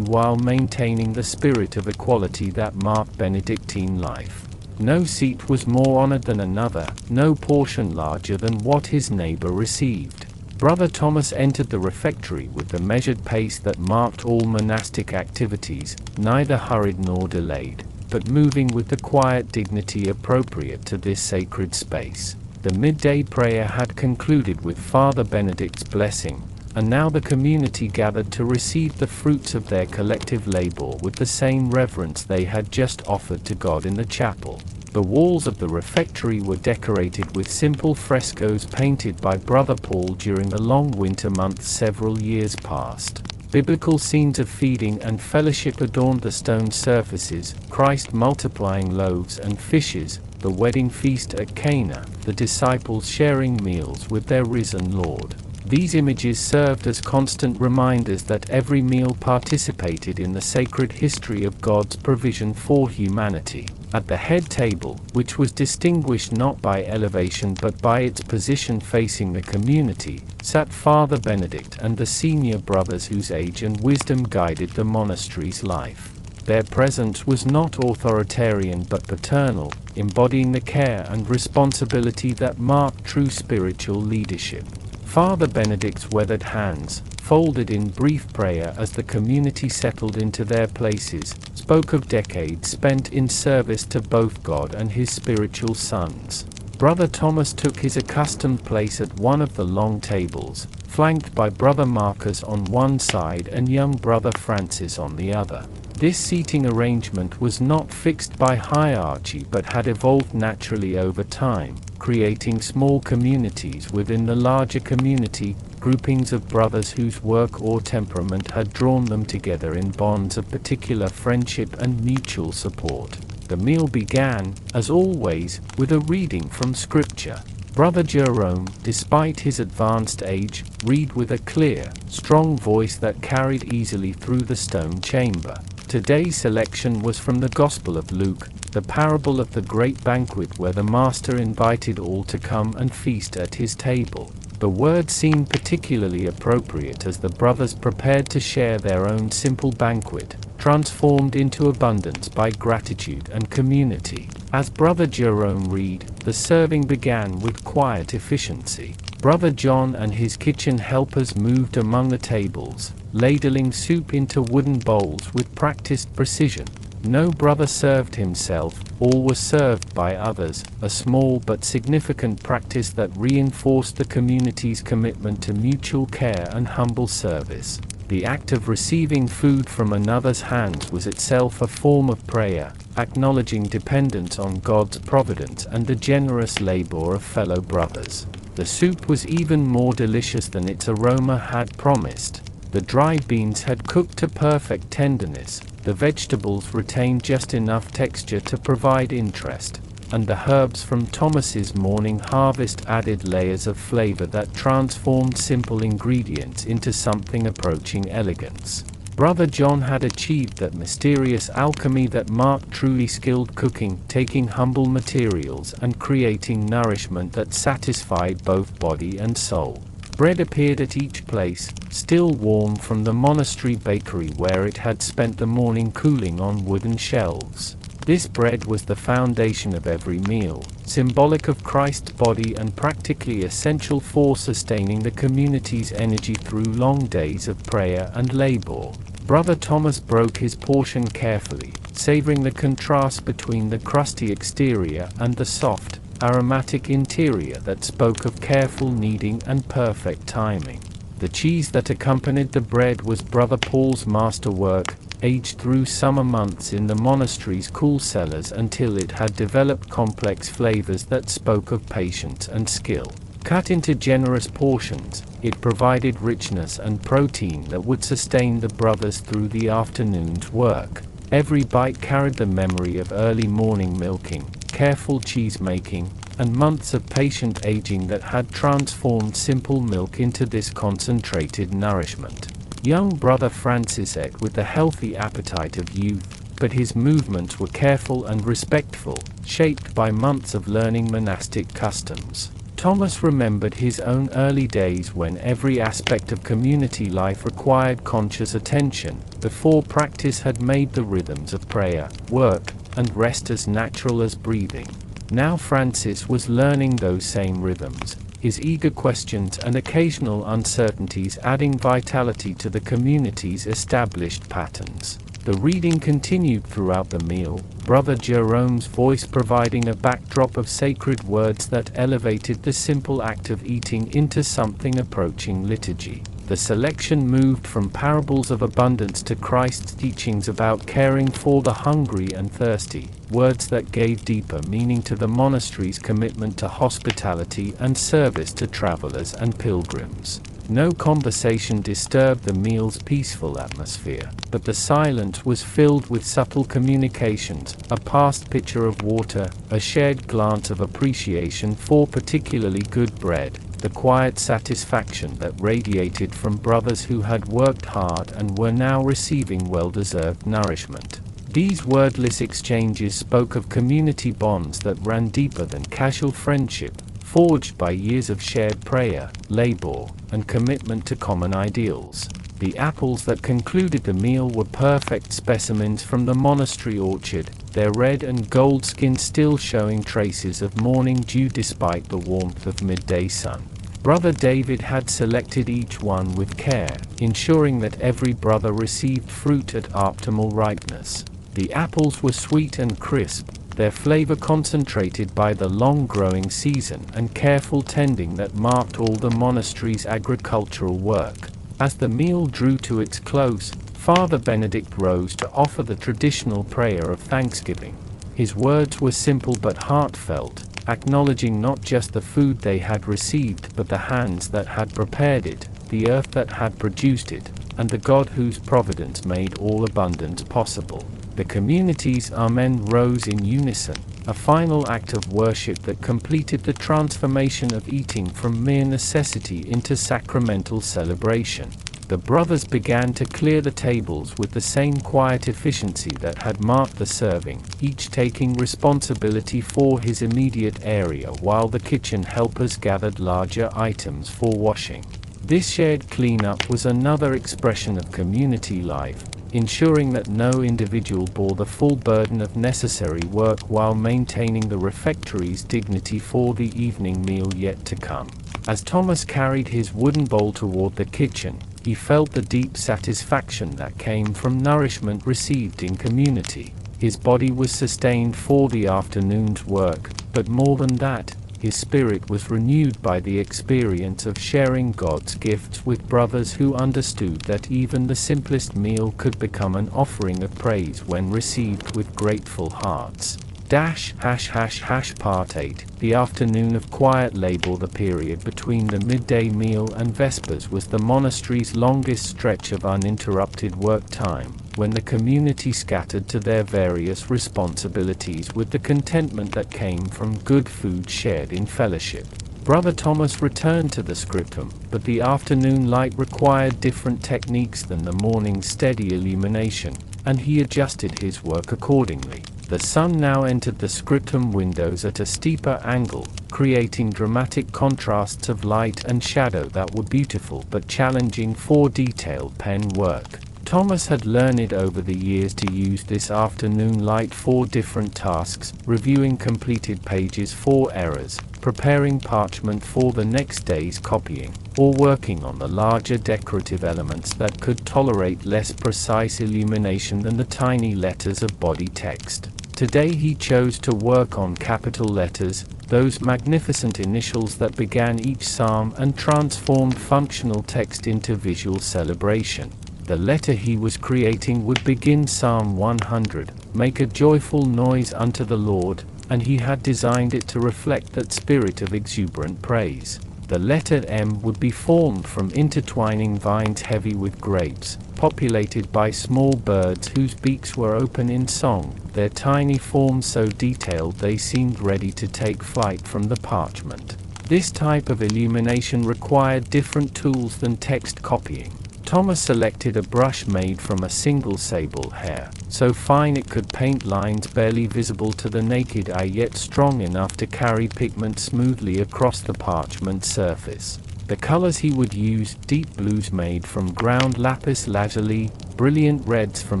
while maintaining the spirit of equality that marked Benedictine life. No seat was more honored than another, no portion larger than what his neighbor received. Brother Thomas entered the refectory with the measured pace that marked all monastic activities, neither hurried nor delayed, but moving with the quiet dignity appropriate to this sacred space. The midday prayer had concluded with Father Benedict's blessing, and now the community gathered to receive the fruits of their collective labor with the same reverence they had just offered to God in the chapel. The walls of the refectory were decorated with simple frescoes painted by Brother Paul during the long winter months several years past. Biblical scenes of feeding and fellowship adorned the stone surfaces, Christ multiplying loaves and fishes, the wedding feast at Cana, the disciples sharing meals with their risen Lord. These images served as constant reminders that every meal participated in the sacred history of God's provision for humanity. At the head table, which was distinguished not by elevation but by its position facing the community, sat Father Benedict and the senior brothers whose age and wisdom guided the monastery's life. Their presence was not authoritarian but paternal, embodying the care and responsibility that mark true spiritual leadership. Father Benedict's weathered hands, folded in brief prayer as the community settled into their places, spoke of decades spent in service to both God and his spiritual sons. Brother Thomas took his accustomed place at one of the long tables, flanked by Brother Marcus on one side and young Brother Francis on the other. This seating arrangement was not fixed by hierarchy but had evolved naturally over time, creating small communities within the larger community, groupings of brothers whose work or temperament had drawn them together in bonds of particular friendship and mutual support. The meal began, as always, with a reading from Scripture. Brother Jerome, despite his advanced age, read with a clear, strong voice that carried easily through the stone chamber. Today's selection was from the Gospel of Luke, the parable of the great banquet where the Master invited all to come and feast at his table. The word seemed particularly appropriate as the brothers prepared to share their own simple banquet, transformed into abundance by gratitude and community. As Brother Jerome read, the serving began with quiet efficiency. Brother John and his kitchen helpers moved among the tables, ladling soup into wooden bowls with practiced precision. No brother served himself, all were served by others, a small but significant practice that reinforced the community's commitment to mutual care and humble service. The act of receiving food from another's hands was itself a form of prayer, acknowledging dependence on God's providence and the generous labor of fellow brothers. The soup was even more delicious than its aroma had promised. The dried beans had cooked to perfect tenderness, the vegetables retained just enough texture to provide interest, and the herbs from Thomas's morning harvest added layers of flavor that transformed simple ingredients into something approaching elegance. Brother John had achieved that mysterious alchemy that marked truly skilled cooking, taking humble materials and creating nourishment that satisfied both body and soul. Bread appeared at each place, still warm from the monastery bakery where it had spent the morning cooling on wooden shelves. This bread was the foundation of every meal, symbolic of Christ's body and practically essential for sustaining the community's energy through long days of prayer and labor. Brother Thomas broke his portion carefully, savoring the contrast between the crusty exterior and the soft, aromatic interior that spoke of careful kneading and perfect timing. The cheese that accompanied the bread was Brother Paul's masterwork, aged through summer months in the monastery's cool cellars until it had developed complex flavors that spoke of patience and skill. Cut into generous portions, it provided richness and protein that would sustain the brothers through the afternoon's work. Every bite carried the memory of early morning milking, careful cheese making, and months of patient aging that had transformed simple milk into this concentrated nourishment. Young Brother Francis ate with the healthy appetite of youth, but his movements were careful and respectful, shaped by months of learning monastic customs. Thomas remembered his own early days when every aspect of community life required conscious attention, before practice had made the rhythms of prayer, work, and rest as natural as breathing. Now Francis was learning those same rhythms, his eager questions and occasional uncertainties adding vitality to the community's established patterns. The reading continued throughout the meal, Brother Jerome's voice providing a backdrop of sacred words that elevated the simple act of eating into something approaching liturgy. The selection moved from parables of abundance to Christ's teachings about caring for the hungry and thirsty, words that gave deeper meaning to the monastery's commitment to hospitality and service to travelers and pilgrims. No conversation disturbed the meal's peaceful atmosphere, but the silence was filled with subtle communications, a passed pitcher of water, a shared glance of appreciation for particularly good bread, the quiet satisfaction that radiated from brothers who had worked hard and were now receiving well-deserved nourishment. These wordless exchanges spoke of community bonds that ran deeper than casual friendship, forged by years of shared prayer, labor, and commitment to common ideals. The apples that concluded the meal were perfect specimens from the monastery orchard, their red and gold skin still showing traces of morning dew despite the warmth of midday sun. Brother David had selected each one with care, ensuring that every brother received fruit at optimal ripeness. The apples were sweet and crisp, their flavor concentrated by the long growing season and careful tending that marked all the monastery's agricultural work. As the meal drew to its close, Father Benedict rose to offer the traditional prayer of thanksgiving. His words were simple but heartfelt, acknowledging not just the food they had received but the hands that had prepared it, the earth that had produced it, and the God whose providence made all abundance possible. The community's amen rose in unison, a final act of worship that completed the transformation of eating from mere necessity into sacramental celebration. The brothers began to clear the tables with the same quiet efficiency that had marked the serving, each taking responsibility for his immediate area while the kitchen helpers gathered larger items for washing. This shared cleanup was another expression of community life, ensuring that no individual bore the full burden of necessary work while maintaining the refectory's dignity for the evening meal yet to come. As Thomas carried his wooden bowl toward the kitchen, he felt the deep satisfaction that came from nourishment received in community. His body was sustained for the afternoon's work, but more than that, his spirit was renewed by the experience of sharing God's gifts with brothers who understood that even the simplest meal could become an offering of praise when received with grateful hearts. Part 8. The afternoon of quiet labor. The period between the midday meal and Vespers was the monastery's longest stretch of uninterrupted work time, when the community scattered to their various responsibilities with the contentment that came from good food shared in fellowship. Brother Thomas returned to the scriptum, but the afternoon light required different techniques than the morning's steady illumination, and he adjusted his work accordingly. The sun now entered the scriptum windows at a steeper angle, creating dramatic contrasts of light and shadow that were beautiful but challenging for detailed pen work. Thomas had learned over the years to use this afternoon light for different tasks, reviewing completed pages for errors, preparing parchment for the next day's copying, or working on the larger decorative elements that could tolerate less precise illumination than the tiny letters of body text. Today he chose to work on capital letters, those magnificent initials that began each psalm and transformed functional text into visual celebration. The letter he was creating would begin Psalm 100, "Make a joyful noise unto the Lord," and he had designed it to reflect that spirit of exuberant praise. The letter M would be formed from intertwining vines heavy with grapes, populated by small birds whose beaks were open in song, their tiny forms so detailed they seemed ready to take flight from the parchment. This type of illumination required different tools than text copying. Thomas selected a brush made from a single sable hair, so fine it could paint lines barely visible to the naked eye yet strong enough to carry pigment smoothly across the parchment surface. The colors he would use: deep blues made from ground lapis lazuli, brilliant reds from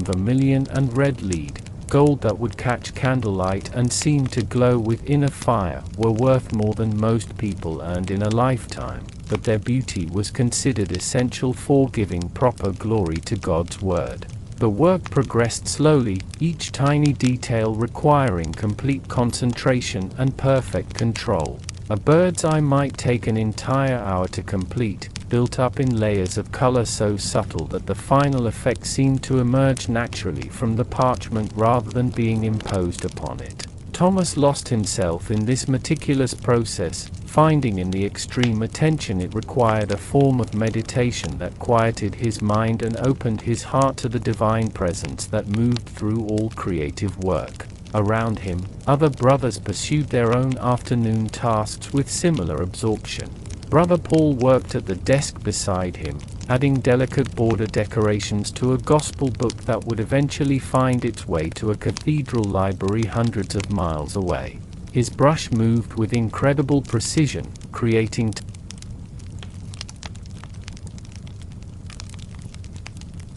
vermilion and red lead, gold that would catch candlelight and seem to glow with inner fire, were worth more than most people earned in a lifetime, but their beauty was considered essential for giving proper glory to God's word. The work progressed slowly, each tiny detail requiring complete concentration and perfect control. A bird's eye might take an entire hour to complete, built up in layers of color so subtle that the final effect seemed to emerge naturally from the parchment rather than being imposed upon it. Thomas lost himself in this meticulous process, finding in the extreme attention it required a form of meditation that quieted his mind and opened his heart to the divine presence that moved through all creative work. Around him, other brothers pursued their own afternoon tasks with similar absorption. Brother Paul worked at the desk beside him, adding delicate border decorations to a gospel book that would eventually find its way to a cathedral library hundreds of miles away. His brush moved with incredible precision, creating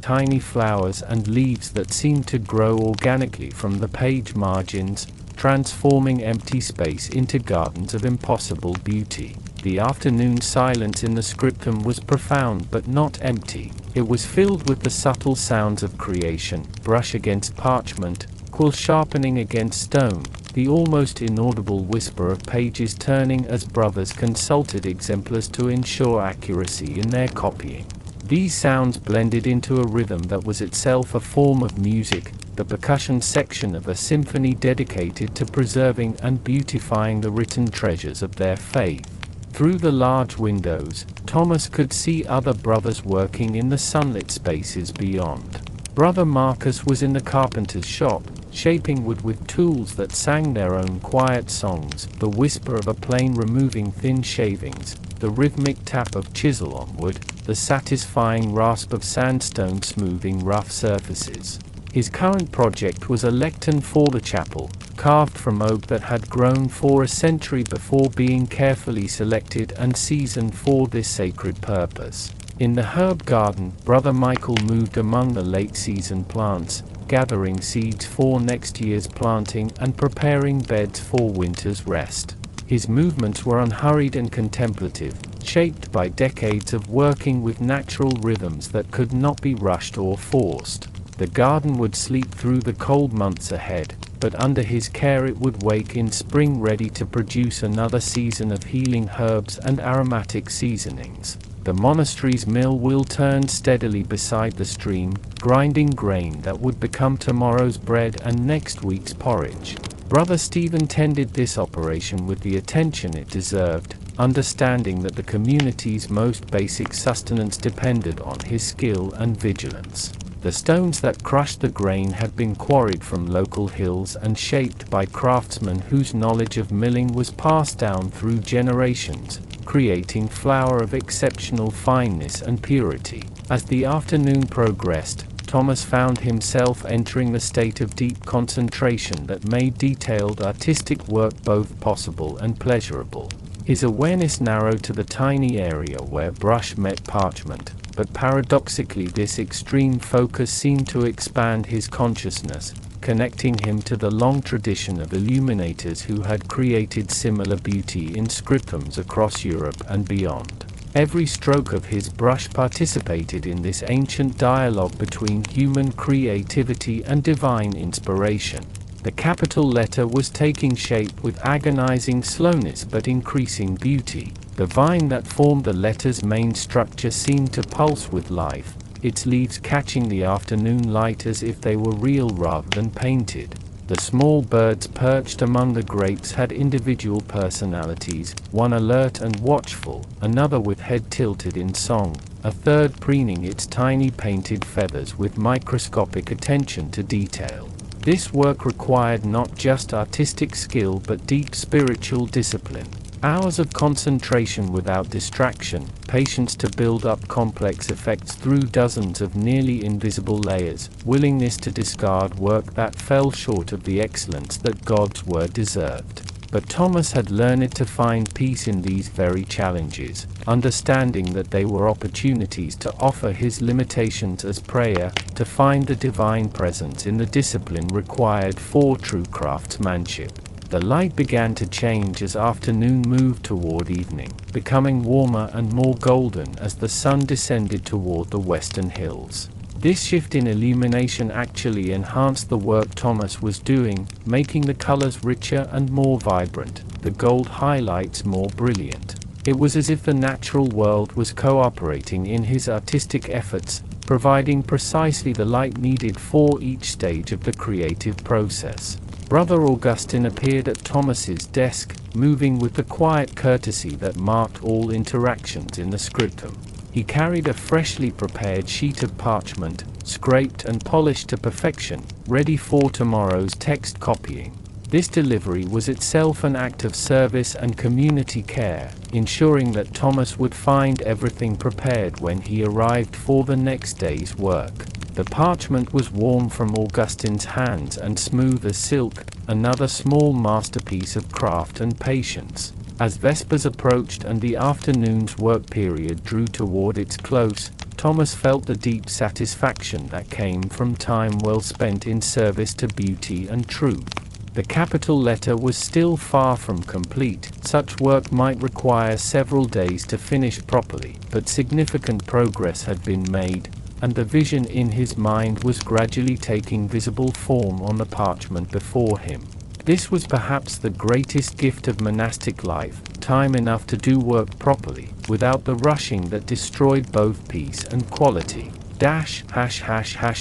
tiny flowers and leaves that seemed to grow organically from the page margins, transforming empty space into gardens of impossible beauty. The afternoon silence in the scriptum was profound but not empty. It was filled with the subtle sounds of creation, brush against parchment, quill sharpening against stone, the almost inaudible whisper of pages turning as brothers consulted exemplars to ensure accuracy in their copying. These sounds blended into a rhythm that was itself a form of music, the percussion section of a symphony dedicated to preserving and beautifying the written treasures of their faith. Through the large windows, Thomas could see other brothers working in the sunlit spaces beyond. Brother Marcus was in the carpenter's shop, shaping wood with tools that sang their own quiet songs, the whisper of a plane removing thin shavings, the rhythmic tap of chisel on wood, the satisfying rasp of sandstone smoothing rough surfaces. His current project was a lectern for the chapel, carved from oak that had grown for a century before being carefully selected and seasoned for this sacred purpose. In the herb garden, Brother Michael moved among the late-season plants, gathering seeds for next year's planting and preparing beds for winter's rest. His movements were unhurried and contemplative, shaped by decades of working with natural rhythms that could not be rushed or forced. The garden would sleep through the cold months ahead, but under his care it would wake in spring ready to produce another season of healing herbs and aromatic seasonings. The monastery's mill will turn steadily beside the stream, grinding grain that would become tomorrow's bread and next week's porridge. Brother Stephen tended this operation with the attention it deserved, understanding that the community's most basic sustenance depended on his skill and vigilance. The stones that crushed the grain had been quarried from local hills and shaped by craftsmen whose knowledge of milling was passed down through generations, creating flour of exceptional fineness and purity. As the afternoon progressed, Thomas found himself entering the state of deep concentration that made detailed artistic work both possible and pleasurable. His awareness narrowed to the tiny area where brush met parchment, but paradoxically this extreme focus seemed to expand his consciousness, connecting him to the long tradition of illuminators who had created similar beauty in scriptums across Europe and beyond. Every stroke of his brush participated in this ancient dialogue between human creativity and divine inspiration. The capital letter was taking shape with agonizing slowness but increasing beauty. The vine that formed the letter's main structure seemed to pulse with life, its leaves catching the afternoon light as if they were real rather than painted. The small birds perched among the grapes had individual personalities, one alert and watchful, another with head tilted in song, a third preening its tiny painted feathers with microscopic attention to detail. This work required not just artistic skill but deep spiritual discipline. Hours of concentration without distraction, patience to build up complex effects through dozens of nearly invisible layers, willingness to discard work that fell short of the excellence that God's word deserved. But Thomas had learned to find peace in these very challenges, understanding that they were opportunities to offer his limitations as prayer, to find the divine presence in the discipline required for true craftsmanship. The light began to change as afternoon moved toward evening, becoming warmer and more golden as the sun descended toward the western hills. This shift in illumination actually enhanced the work Thomas was doing, making the colors richer and more vibrant, the gold highlights more brilliant. It was as if the natural world was cooperating in his artistic efforts, providing precisely the light needed for each stage of the creative process. Brother Augustine appeared at Thomas's desk, moving with the quiet courtesy that marked all interactions in the scriptum. He carried a freshly prepared sheet of parchment, scraped and polished to perfection, ready for tomorrow's text copying. This delivery was itself an act of service and community care, ensuring that Thomas would find everything prepared when he arrived for the next day's work. The parchment was warm from Augustine's hands and smooth as silk, another small masterpiece of craft and patience. As Vespers approached and the afternoon's work period drew toward its close, Thomas felt the deep satisfaction that came from time well spent in service to beauty and truth. The capital letter was still far from complete. Such work might require several days to finish properly, but significant progress had been made, and the vision in his mind was gradually taking visible form on the parchment before him. This was perhaps the greatest gift of monastic life, time enough to do work properly, without the rushing that destroyed both peace and quality.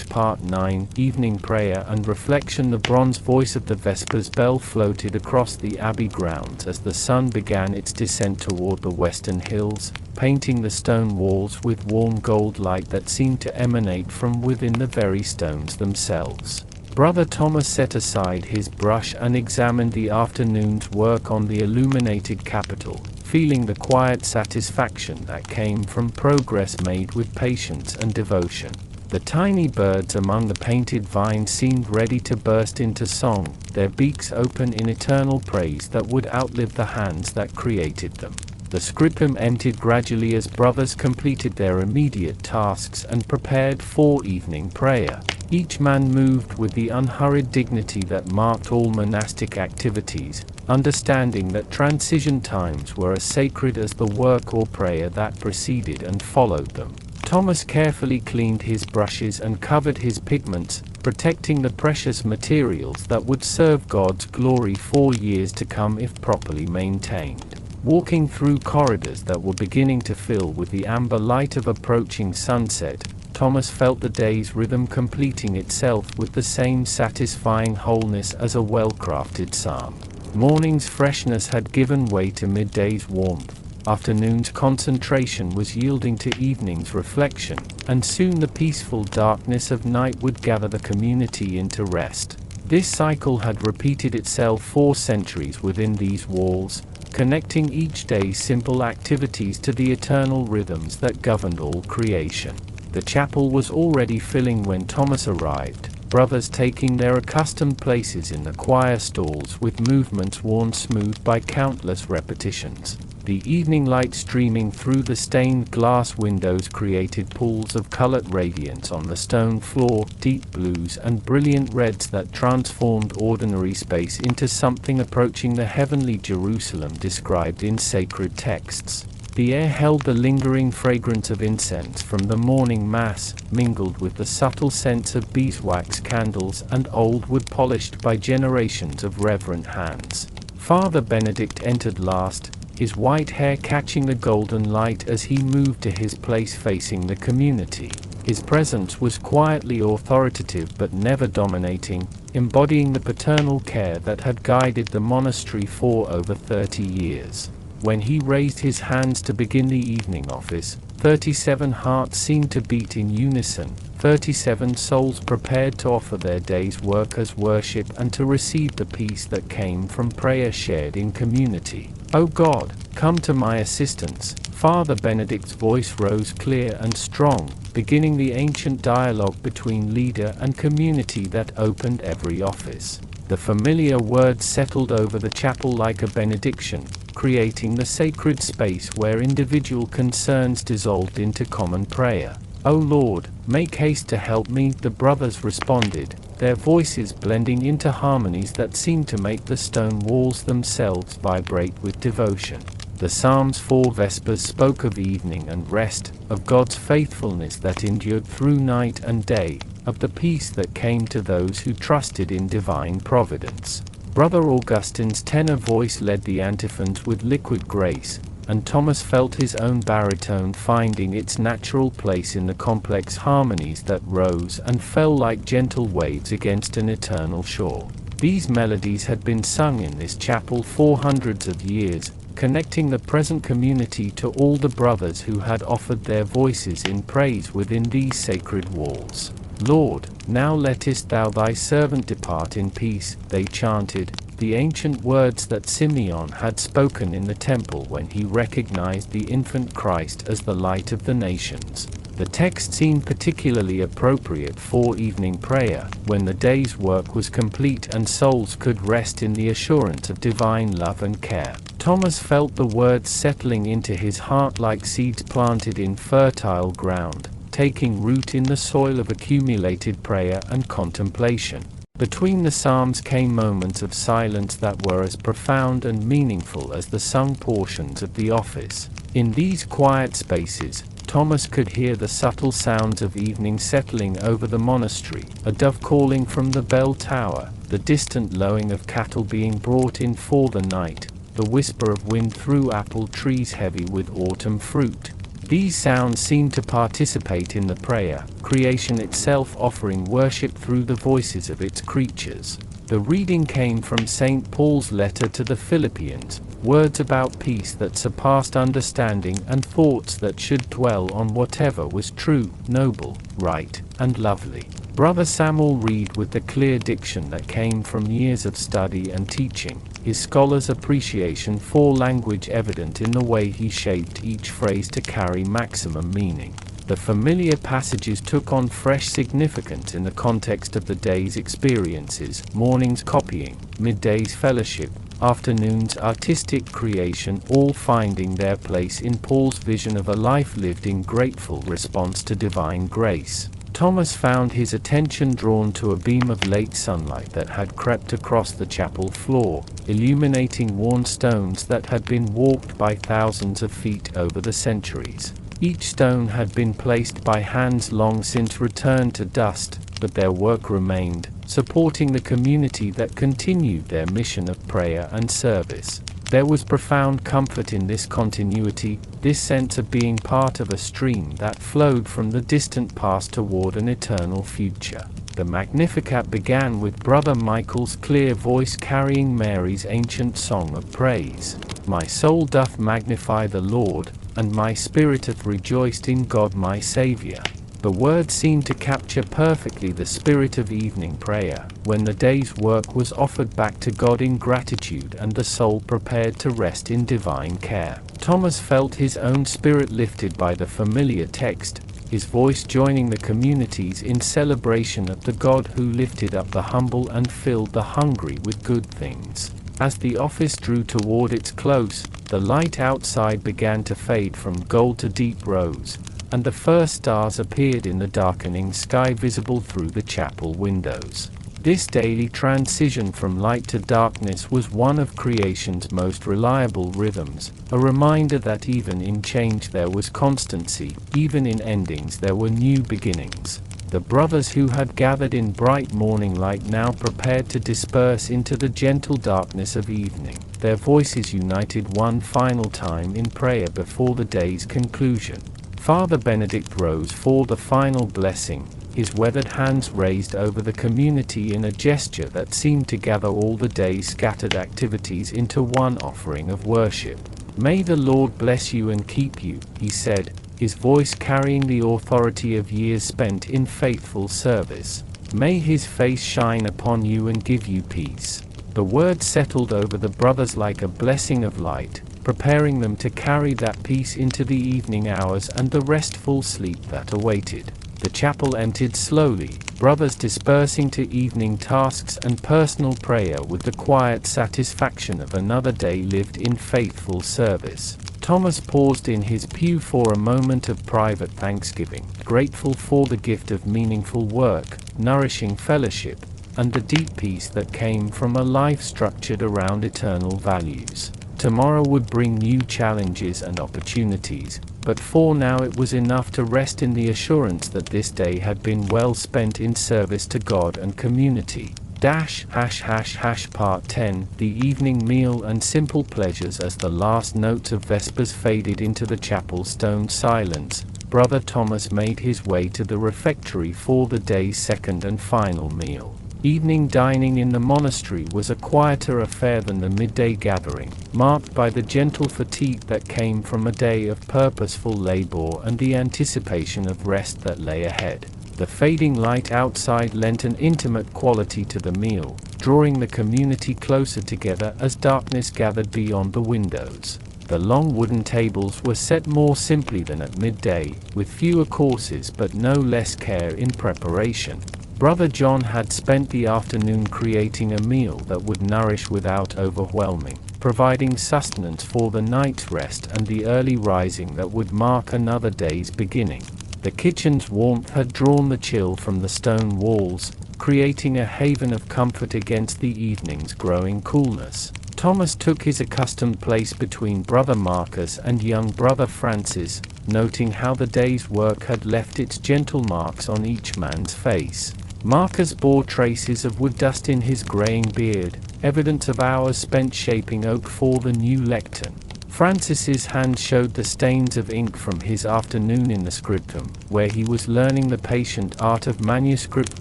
Part 9 Evening Prayer and Reflection. The bronze voice of the Vespers bell floated across the abbey grounds as the sun began its descent toward the western hills, painting the stone walls with warm gold light that seemed to emanate from within the very stones themselves. Brother Thomas set aside his brush and examined the afternoon's work on the illuminated capital, feeling the quiet satisfaction that came from progress made with patience and devotion. The tiny birds among the painted vines seemed ready to burst into song, their beaks open in eternal praise that would outlive the hands that created them. The scriptum emptied gradually as brothers completed their immediate tasks and prepared for evening prayer. Each man moved with the unhurried dignity that marked all monastic activities, understanding that transition times were as sacred as the work or prayer that preceded and followed them. Thomas carefully cleaned his brushes and covered his pigments, protecting the precious materials that would serve God's glory for years to come if properly maintained. Walking through corridors that were beginning to fill with the amber light of approaching sunset, Thomas felt the day's rhythm completing itself with the same satisfying wholeness as a well-crafted psalm. Morning's freshness had given way to midday's warmth, afternoon's concentration was yielding to evening's reflection, and soon the peaceful darkness of night would gather the community into rest. This cycle had repeated itself for centuries within these walls, connecting each day's simple activities to the eternal rhythms that governed all creation. The chapel was already filling when Thomas arrived, brothers taking their accustomed places in the choir stalls with movements worn smooth by countless repetitions. The evening light streaming through the stained glass windows created pools of colored radiance on the stone floor, deep blues and brilliant reds that transformed ordinary space into something approaching the heavenly Jerusalem described in sacred texts. The air held the lingering fragrance of incense from the morning mass, mingled with the subtle scents of beeswax candles and old wood polished by generations of reverent hands. Father Benedict entered last, his white hair catching the golden light as he moved to his place facing the community. His presence was quietly authoritative but never dominating, embodying the paternal care that had guided the monastery for over 30 years. When he raised his hands to begin the evening office, 37 hearts seemed to beat in unison, 37 souls prepared to offer their day's work as worship and to receive the peace that came from prayer shared in community. "O God, come to my assistance." Father Benedict's voice rose clear and strong, beginning the ancient dialogue between leader and community that opened every office. The familiar words settled over the chapel like a benediction, creating the sacred space where individual concerns dissolved into common prayer. "O Lord, make haste to help me," the brothers responded, their voices blending into harmonies that seemed to make the stone walls themselves vibrate with devotion. The Psalms for Vespers spoke of evening and rest, of God's faithfulness that endured through night and day, of the peace that came to those who trusted in divine providence. Brother Augustine's tenor voice led the antiphons with liquid grace, and Thomas felt his own baritone finding its natural place in the complex harmonies that rose and fell like gentle waves against an eternal shore. These melodies had been sung in this chapel for hundreds of years, connecting the present community to all the brothers who had offered their voices in praise within these sacred walls. "Lord, now lettest thou thy servant depart in peace," they chanted, the ancient words that Simeon had spoken in the temple when he recognized the infant Christ as the light of the nations. The text seemed particularly appropriate for evening prayer, when the day's work was complete and souls could rest in the assurance of divine love and care. Thomas felt the words settling into his heart like seeds planted in fertile ground, taking root in the soil of accumulated prayer and contemplation. Between the psalms came moments of silence that were as profound and meaningful as the sung portions of the office. In these quiet spaces, Thomas could hear the subtle sounds of evening settling over the monastery, a dove calling from the bell tower, the distant lowing of cattle being brought in for the night, the whisper of wind through apple trees heavy with autumn fruit. These sounds seemed to participate in the prayer, creation itself offering worship through the voices of its creatures. The reading came from St. Paul's letter to the Philippians, words about peace that surpassed understanding and thoughts that should dwell on whatever was true, noble, right, and lovely. Brother Samuel read with the clear diction that came from years of study and teaching, his scholar's appreciation for language evident in the way he shaped each phrase to carry maximum meaning. The familiar passages took on fresh significance in the context of the day's experiences, morning's copying, midday's fellowship, afternoon's artistic creation, all finding their place in Paul's vision of a life lived in grateful response to divine grace. Thomas found his attention drawn to a beam of late sunlight that had crept across the chapel floor, illuminating worn stones that had been walked by thousands of feet over the centuries. Each stone had been placed by hands long since returned to dust, but their work remained, supporting the community that continued their mission of prayer and service. There was profound comfort in this continuity, this sense of being part of a stream that flowed from the distant past toward an eternal future. The Magnificat began with Brother Michael's clear voice carrying Mary's ancient song of praise. My soul doth magnify the Lord, and my spirit hath rejoiced in God my Saviour. The words seemed to capture perfectly the spirit of evening prayer, when the day's work was offered back to God in gratitude and the soul prepared to rest in divine care. Thomas felt his own spirit lifted by the familiar text, his voice joining the community's in celebration of the God who lifted up the humble and filled the hungry with good things. As the office drew toward its close, the light outside began to fade from gold to deep rose, and the first stars appeared in the darkening sky visible through the chapel windows. This daily transition from light to darkness was one of creation's most reliable rhythms, a reminder that even in change there was constancy, even in endings there were new beginnings. The brothers who had gathered in bright morning light now prepared to disperse into the gentle darkness of evening, their voices united one final time in prayer before the day's conclusion. Father Benedict rose for the final blessing, his weathered hands raised over the community in a gesture that seemed to gather all the day's scattered activities into one offering of worship. May the Lord bless you and keep you, he said, his voice carrying the authority of years spent in faithful service. May his face shine upon you and give you peace. The word settled over the brothers like a blessing of light, preparing them to carry that peace into the evening hours and the restful sleep that awaited. The chapel emptied slowly, brothers dispersing to evening tasks and personal prayer with the quiet satisfaction of another day lived in faithful service. Thomas paused in his pew for a moment of private thanksgiving, grateful for the gift of meaningful work, nourishing fellowship, and the deep peace that came from a life structured around eternal values. Tomorrow would bring new challenges and opportunities, but for now it was enough to rest in the assurance that this day had been well spent in service to God and community. Part 10 The evening meal and simple pleasures. As the last notes of Vespers faded into the chapel stone silence, Brother Thomas made his way to the refectory for the day's second and final meal. Evening dining in the monastery was a quieter affair than the midday gathering, marked by the gentle fatigue that came from a day of purposeful labor and the anticipation of rest that lay ahead. The fading light outside lent an intimate quality to the meal, drawing the community closer together as darkness gathered beyond the windows. The long wooden tables were set more simply than at midday, with fewer courses but no less care in preparation. Brother John had spent the afternoon creating a meal that would nourish without overwhelming, providing sustenance for the night's rest and the early rising that would mark another day's beginning. The kitchen's warmth had drawn the chill from the stone walls, creating a haven of comfort against the evening's growing coolness. Thomas took his accustomed place between Brother Marcus and young Brother Francis, noting how the day's work had left its gentle marks on each man's face. Marcus bore traces of wood dust in his graying beard, evidence of hours spent shaping oak for the new lectern. Francis's hand showed the stains of ink from his afternoon in the scriptum, where he was learning the patient art of manuscript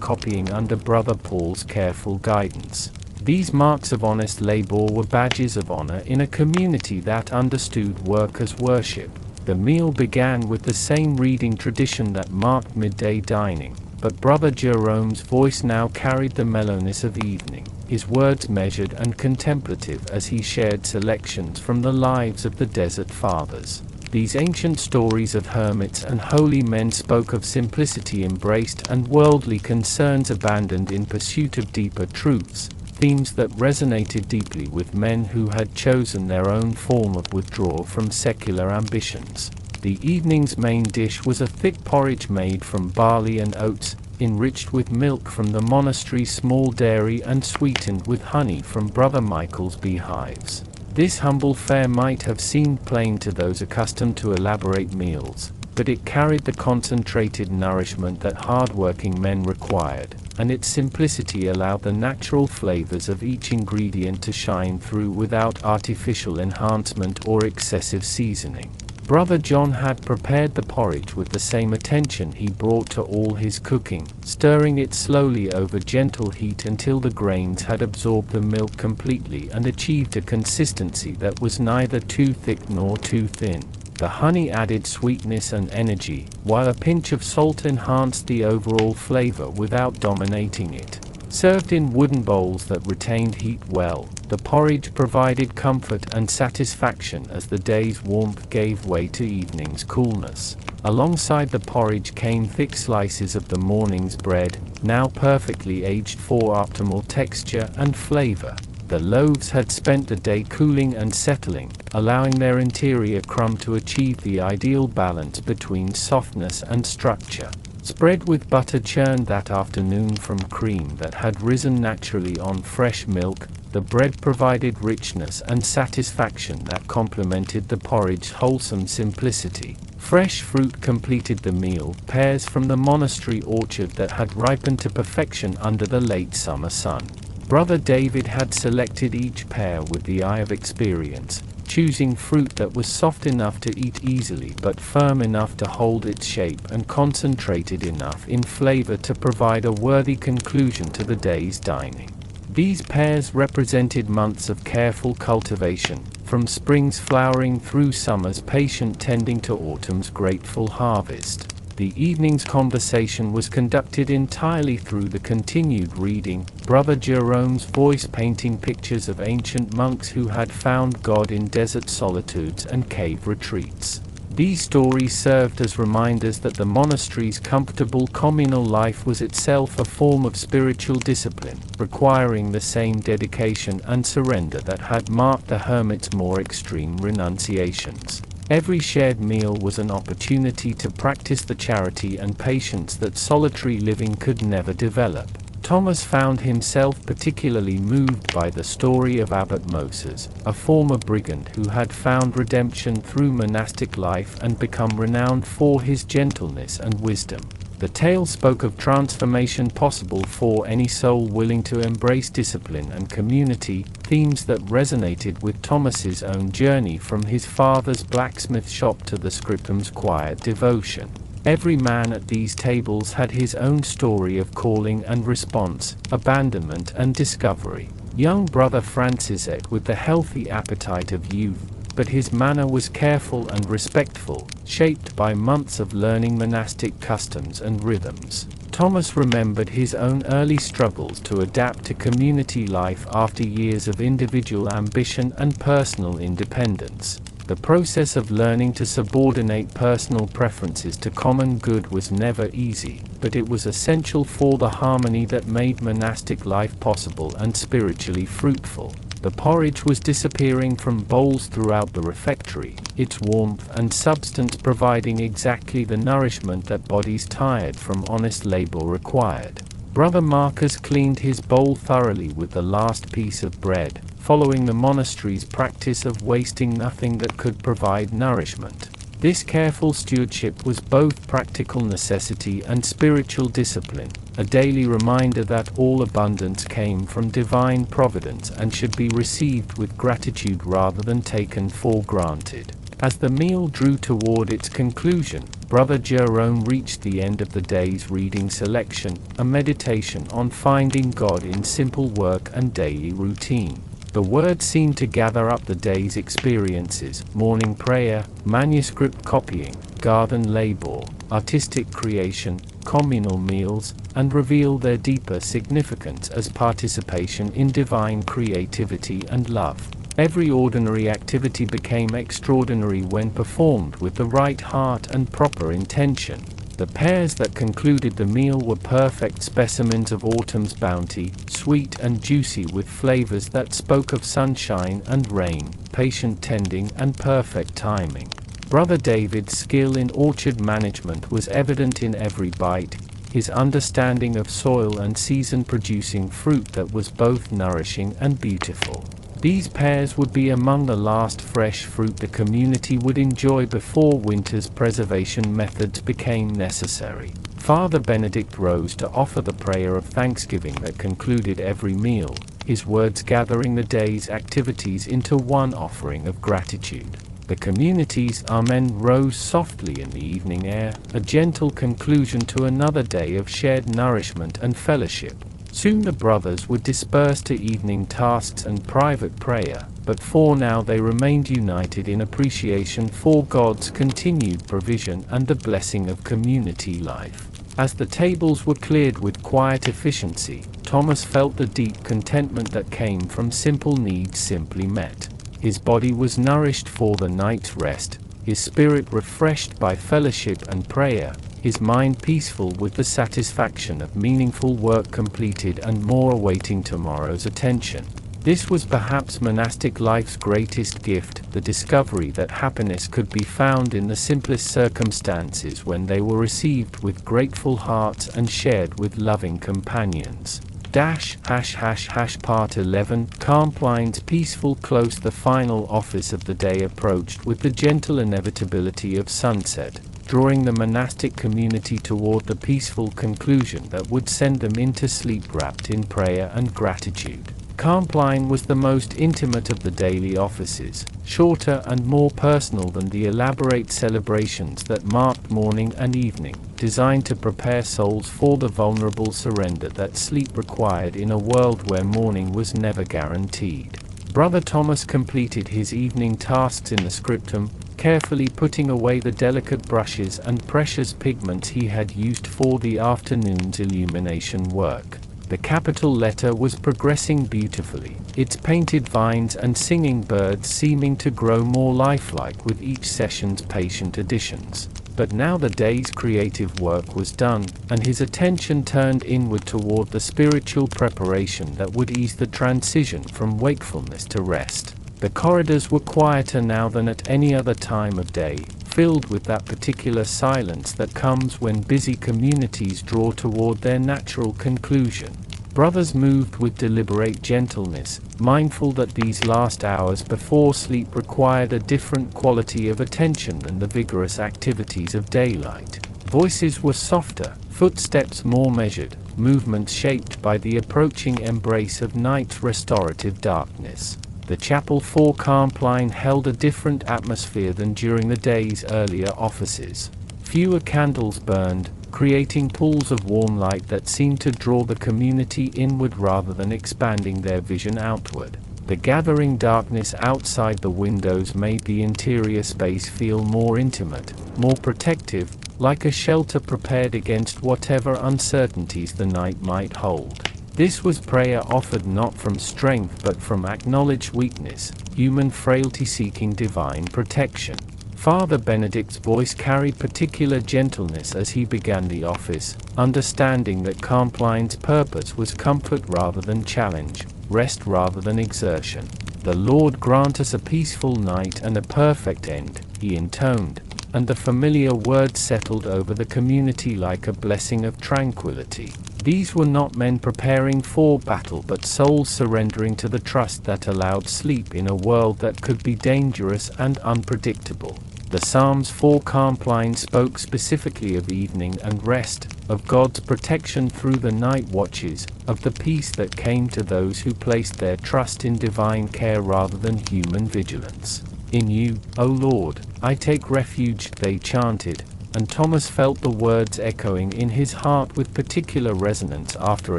copying under Brother Paul's careful guidance. These marks of honest labor were badges of honor in a community that understood work as worship. The meal began with the same reading tradition that marked midday dining, but Brother Jerome's voice now carried the mellowness of evening, his words measured and contemplative as he shared selections from the lives of the Desert Fathers. These ancient stories of hermits and holy men spoke of simplicity embraced and worldly concerns abandoned in pursuit of deeper truths, themes that resonated deeply with men who had chosen their own form of withdrawal from secular ambitions. The evening's main dish was a thick porridge made from barley and oats, enriched with milk from the monastery's small dairy and sweetened with honey from Brother Michael's beehives. This humble fare might have seemed plain to those accustomed to elaborate meals, but it carried the concentrated nourishment that hard-working men required, and its simplicity allowed the natural flavors of each ingredient to shine through without artificial enhancement or excessive seasoning. Brother John had prepared the porridge with the same attention he brought to all his cooking, stirring it slowly over gentle heat until the grains had absorbed the milk completely and achieved a consistency that was neither too thick nor too thin. The honey added sweetness and energy, while a pinch of salt enhanced the overall flavor without dominating it. Served in wooden bowls that retained heat well, the porridge provided comfort and satisfaction as the day's warmth gave way to evening's coolness. Alongside the porridge came thick slices of the morning's bread, now perfectly aged for optimal texture and flavor. The loaves had spent the day cooling and settling, allowing their interior crumb to achieve the ideal balance between softness and structure. Spread with butter churned that afternoon from cream that had risen naturally on fresh milk, the bread provided richness and satisfaction that complemented the porridge's wholesome simplicity. Fresh fruit completed the meal, pears from the monastery orchard that had ripened to perfection under the late summer sun. Brother David had selected each pear with the eye of experience, choosing fruit that was soft enough to eat easily but firm enough to hold its shape and concentrated enough in flavor to provide a worthy conclusion to the day's dining. These pears represented months of careful cultivation, from spring's flowering through summer's patient tending to autumn's grateful harvest. The evening's conversation was conducted entirely through the continued reading, Brother Jerome's voice painting pictures of ancient monks who had found God in desert solitudes and cave retreats. These stories served as reminders that the monastery's comfortable communal life was itself a form of spiritual discipline, requiring the same dedication and surrender that had marked the hermit's more extreme renunciations. Every shared meal was an opportunity to practice the charity and patience that solitary living could never develop. Thomas found himself particularly moved by the story of Abbot Moses, a former brigand who had found redemption through monastic life and become renowned for his gentleness and wisdom. The tale spoke of transformation possible for any soul willing to embrace discipline and community, themes that resonated with Thomas's own journey from his father's blacksmith shop to the scriptum's quiet devotion. Every man at these tables had his own story of calling and response, abandonment and discovery. Young Brother Francis ate with the healthy appetite of youth, but his manner was careful and respectful, shaped by months of learning monastic customs and rhythms. Thomas remembered his own early struggles to adapt to community life after years of individual ambition and personal independence. The process of learning to subordinate personal preferences to common good was never easy, but it was essential for the harmony that made monastic life possible and spiritually fruitful. The porridge was disappearing from bowls throughout the refectory, its warmth and substance providing exactly the nourishment that bodies tired from honest labor required. Brother Marcus cleaned his bowl thoroughly with the last piece of bread, following the monastery's practice of wasting nothing that could provide nourishment. This careful stewardship was both practical necessity and spiritual discipline, a daily reminder that all abundance came from divine providence and should be received with gratitude rather than taken for granted. As the meal drew toward its conclusion, Brother Jerome reached the end of the day's reading selection, a meditation on finding God in simple work and daily routine. The Word seemed to gather up the day's experiences, morning prayer, manuscript copying, garden labor, artistic creation, communal meals, and reveal their deeper significance as participation in divine creativity and love. Every ordinary activity became extraordinary when performed with the right heart and proper intention. The pears that concluded the meal were perfect specimens of autumn's bounty, sweet and juicy with flavors that spoke of sunshine and rain, patient tending and perfect timing. Brother David's skill in orchard management was evident in every bite, his understanding of soil and season producing fruit that was both nourishing and beautiful. These pears would be among the last fresh fruit the community would enjoy before winter's preservation methods became necessary. Father Benedict rose to offer the prayer of thanksgiving that concluded every meal, his words gathering the day's activities into one offering of gratitude. The community's amen rose softly in the evening air, a gentle conclusion to another day of shared nourishment and fellowship. Soon the brothers would disperse to evening tasks and private prayer, but for now they remained united in appreciation for God's continued provision and the blessing of community life. As the tables were cleared with quiet efficiency, Thomas felt the deep contentment that came from simple needs simply met. His body was nourished for the night's rest, his spirit refreshed by fellowship and prayer, his mind peaceful with the satisfaction of meaningful work completed and more awaiting tomorrow's attention. This was perhaps monastic life's greatest gift, the discovery that happiness could be found in the simplest circumstances when they were received with grateful hearts and shared with loving companions. Part 11 Campline's peaceful close. The final office of the day approached with the gentle inevitability of sunset, drawing the monastic community toward the peaceful conclusion that would send them into sleep wrapped in prayer and gratitude. Campline was the most intimate of the daily offices, shorter and more personal than the elaborate celebrations that marked morning and evening, designed to prepare souls for the vulnerable surrender that sleep required in a world where morning was never guaranteed. Brother Thomas completed his evening tasks in the scriptum, carefully putting away the delicate brushes and precious pigments he had used for the afternoon's illumination work. The capital letter was progressing beautifully, its painted vines and singing birds seeming to grow more lifelike with each session's patient additions. But now the day's creative work was done, and his attention turned inward toward the spiritual preparation that would ease the transition from wakefulness to rest. The corridors were quieter now than at any other time of day, filled with that particular silence that comes when busy communities draw toward their natural conclusion. Brothers moved with deliberate gentleness, mindful that these last hours before sleep required a different quality of attention than the vigorous activities of daylight. Voices were softer, footsteps more measured, movements shaped by the approaching embrace of night's restorative darkness. The chapel for Campline held a different atmosphere than during the day's earlier offices. Fewer candles burned, creating pools of warm light that seemed to draw the community inward rather than expanding their vision outward. The gathering darkness outside the windows made the interior space feel more intimate, more protective, like a shelter prepared against whatever uncertainties the night might hold. This was prayer offered not from strength but from acknowledged weakness, human frailty seeking divine protection. Father Benedict's voice carried particular gentleness as he began the office, understanding that Campline's purpose was comfort rather than challenge, rest rather than exertion. "The Lord grant us a peaceful night and a perfect end," he intoned, and the familiar words settled over the community like a blessing of tranquility. These were not men preparing for battle but souls surrendering to the trust that allowed sleep in a world that could be dangerous and unpredictable. The Psalms for Campline spoke specifically of evening and rest, of God's protection through the night watches, of the peace that came to those who placed their trust in divine care rather than human vigilance. "In you, O Lord, I take refuge," they chanted, and Thomas felt the words echoing in his heart with particular resonance after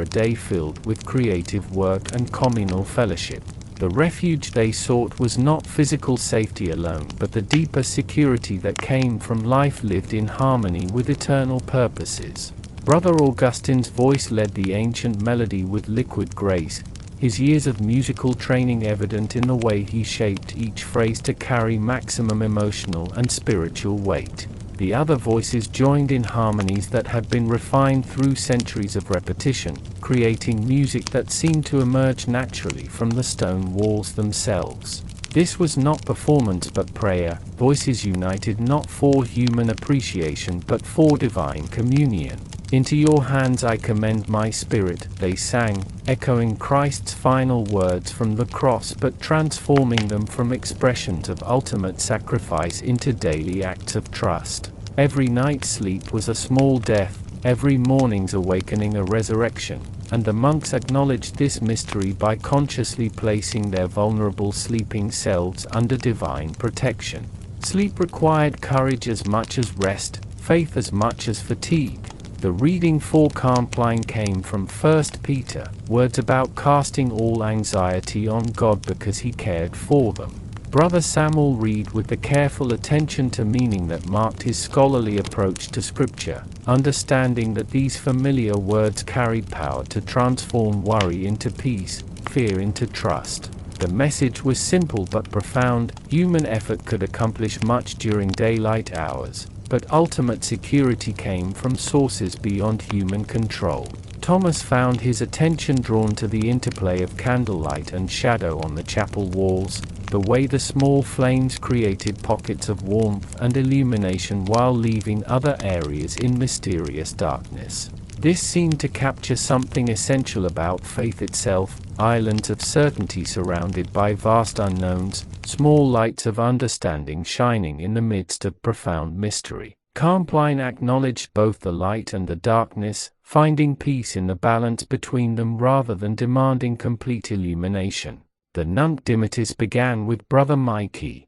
a day filled with creative work and communal fellowship. The refuge they sought was not physical safety alone but the deeper security that came from life lived in harmony with eternal purposes. Brother Augustine's voice led the ancient melody with liquid grace, his years of musical training evident in the way he shaped each phrase to carry maximum emotional and spiritual weight. The other voices joined in harmonies that had been refined through centuries of repetition, creating music that seemed to emerge naturally from the stone walls themselves. This was not performance but prayer, voices united not for human appreciation but for divine communion. "Into your hands I commend my spirit," they sang, echoing Christ's final words from the cross but transforming them from expressions of ultimate sacrifice into daily acts of trust. Every night's sleep was a small death, every morning's awakening a resurrection, and the monks acknowledged this mystery by consciously placing their vulnerable sleeping selves under divine protection. Sleep required courage as much as rest, faith as much as fatigue. The reading for Compline came from 1 Peter, words about casting all anxiety on God because He cared for them. Brother Samuel read with the careful attention to meaning that marked his scholarly approach to Scripture, understanding that these familiar words carried power to transform worry into peace, fear into trust. The message was simple but profound. Human effort could accomplish much during daylight hours, but ultimate security came from sources beyond human control. Thomas found his attention drawn to the interplay of candlelight and shadow on the chapel walls, the way the small flames created pockets of warmth and illumination while leaving other areas in mysterious darkness. This seemed to capture something essential about faith itself: islands of certainty surrounded by vast unknowns, small lights of understanding shining in the midst of profound mystery. Compline acknowledged both the light and the darkness, finding peace in the balance between them rather than demanding complete illumination. The Nunc Dimittis began with Brother Mikey,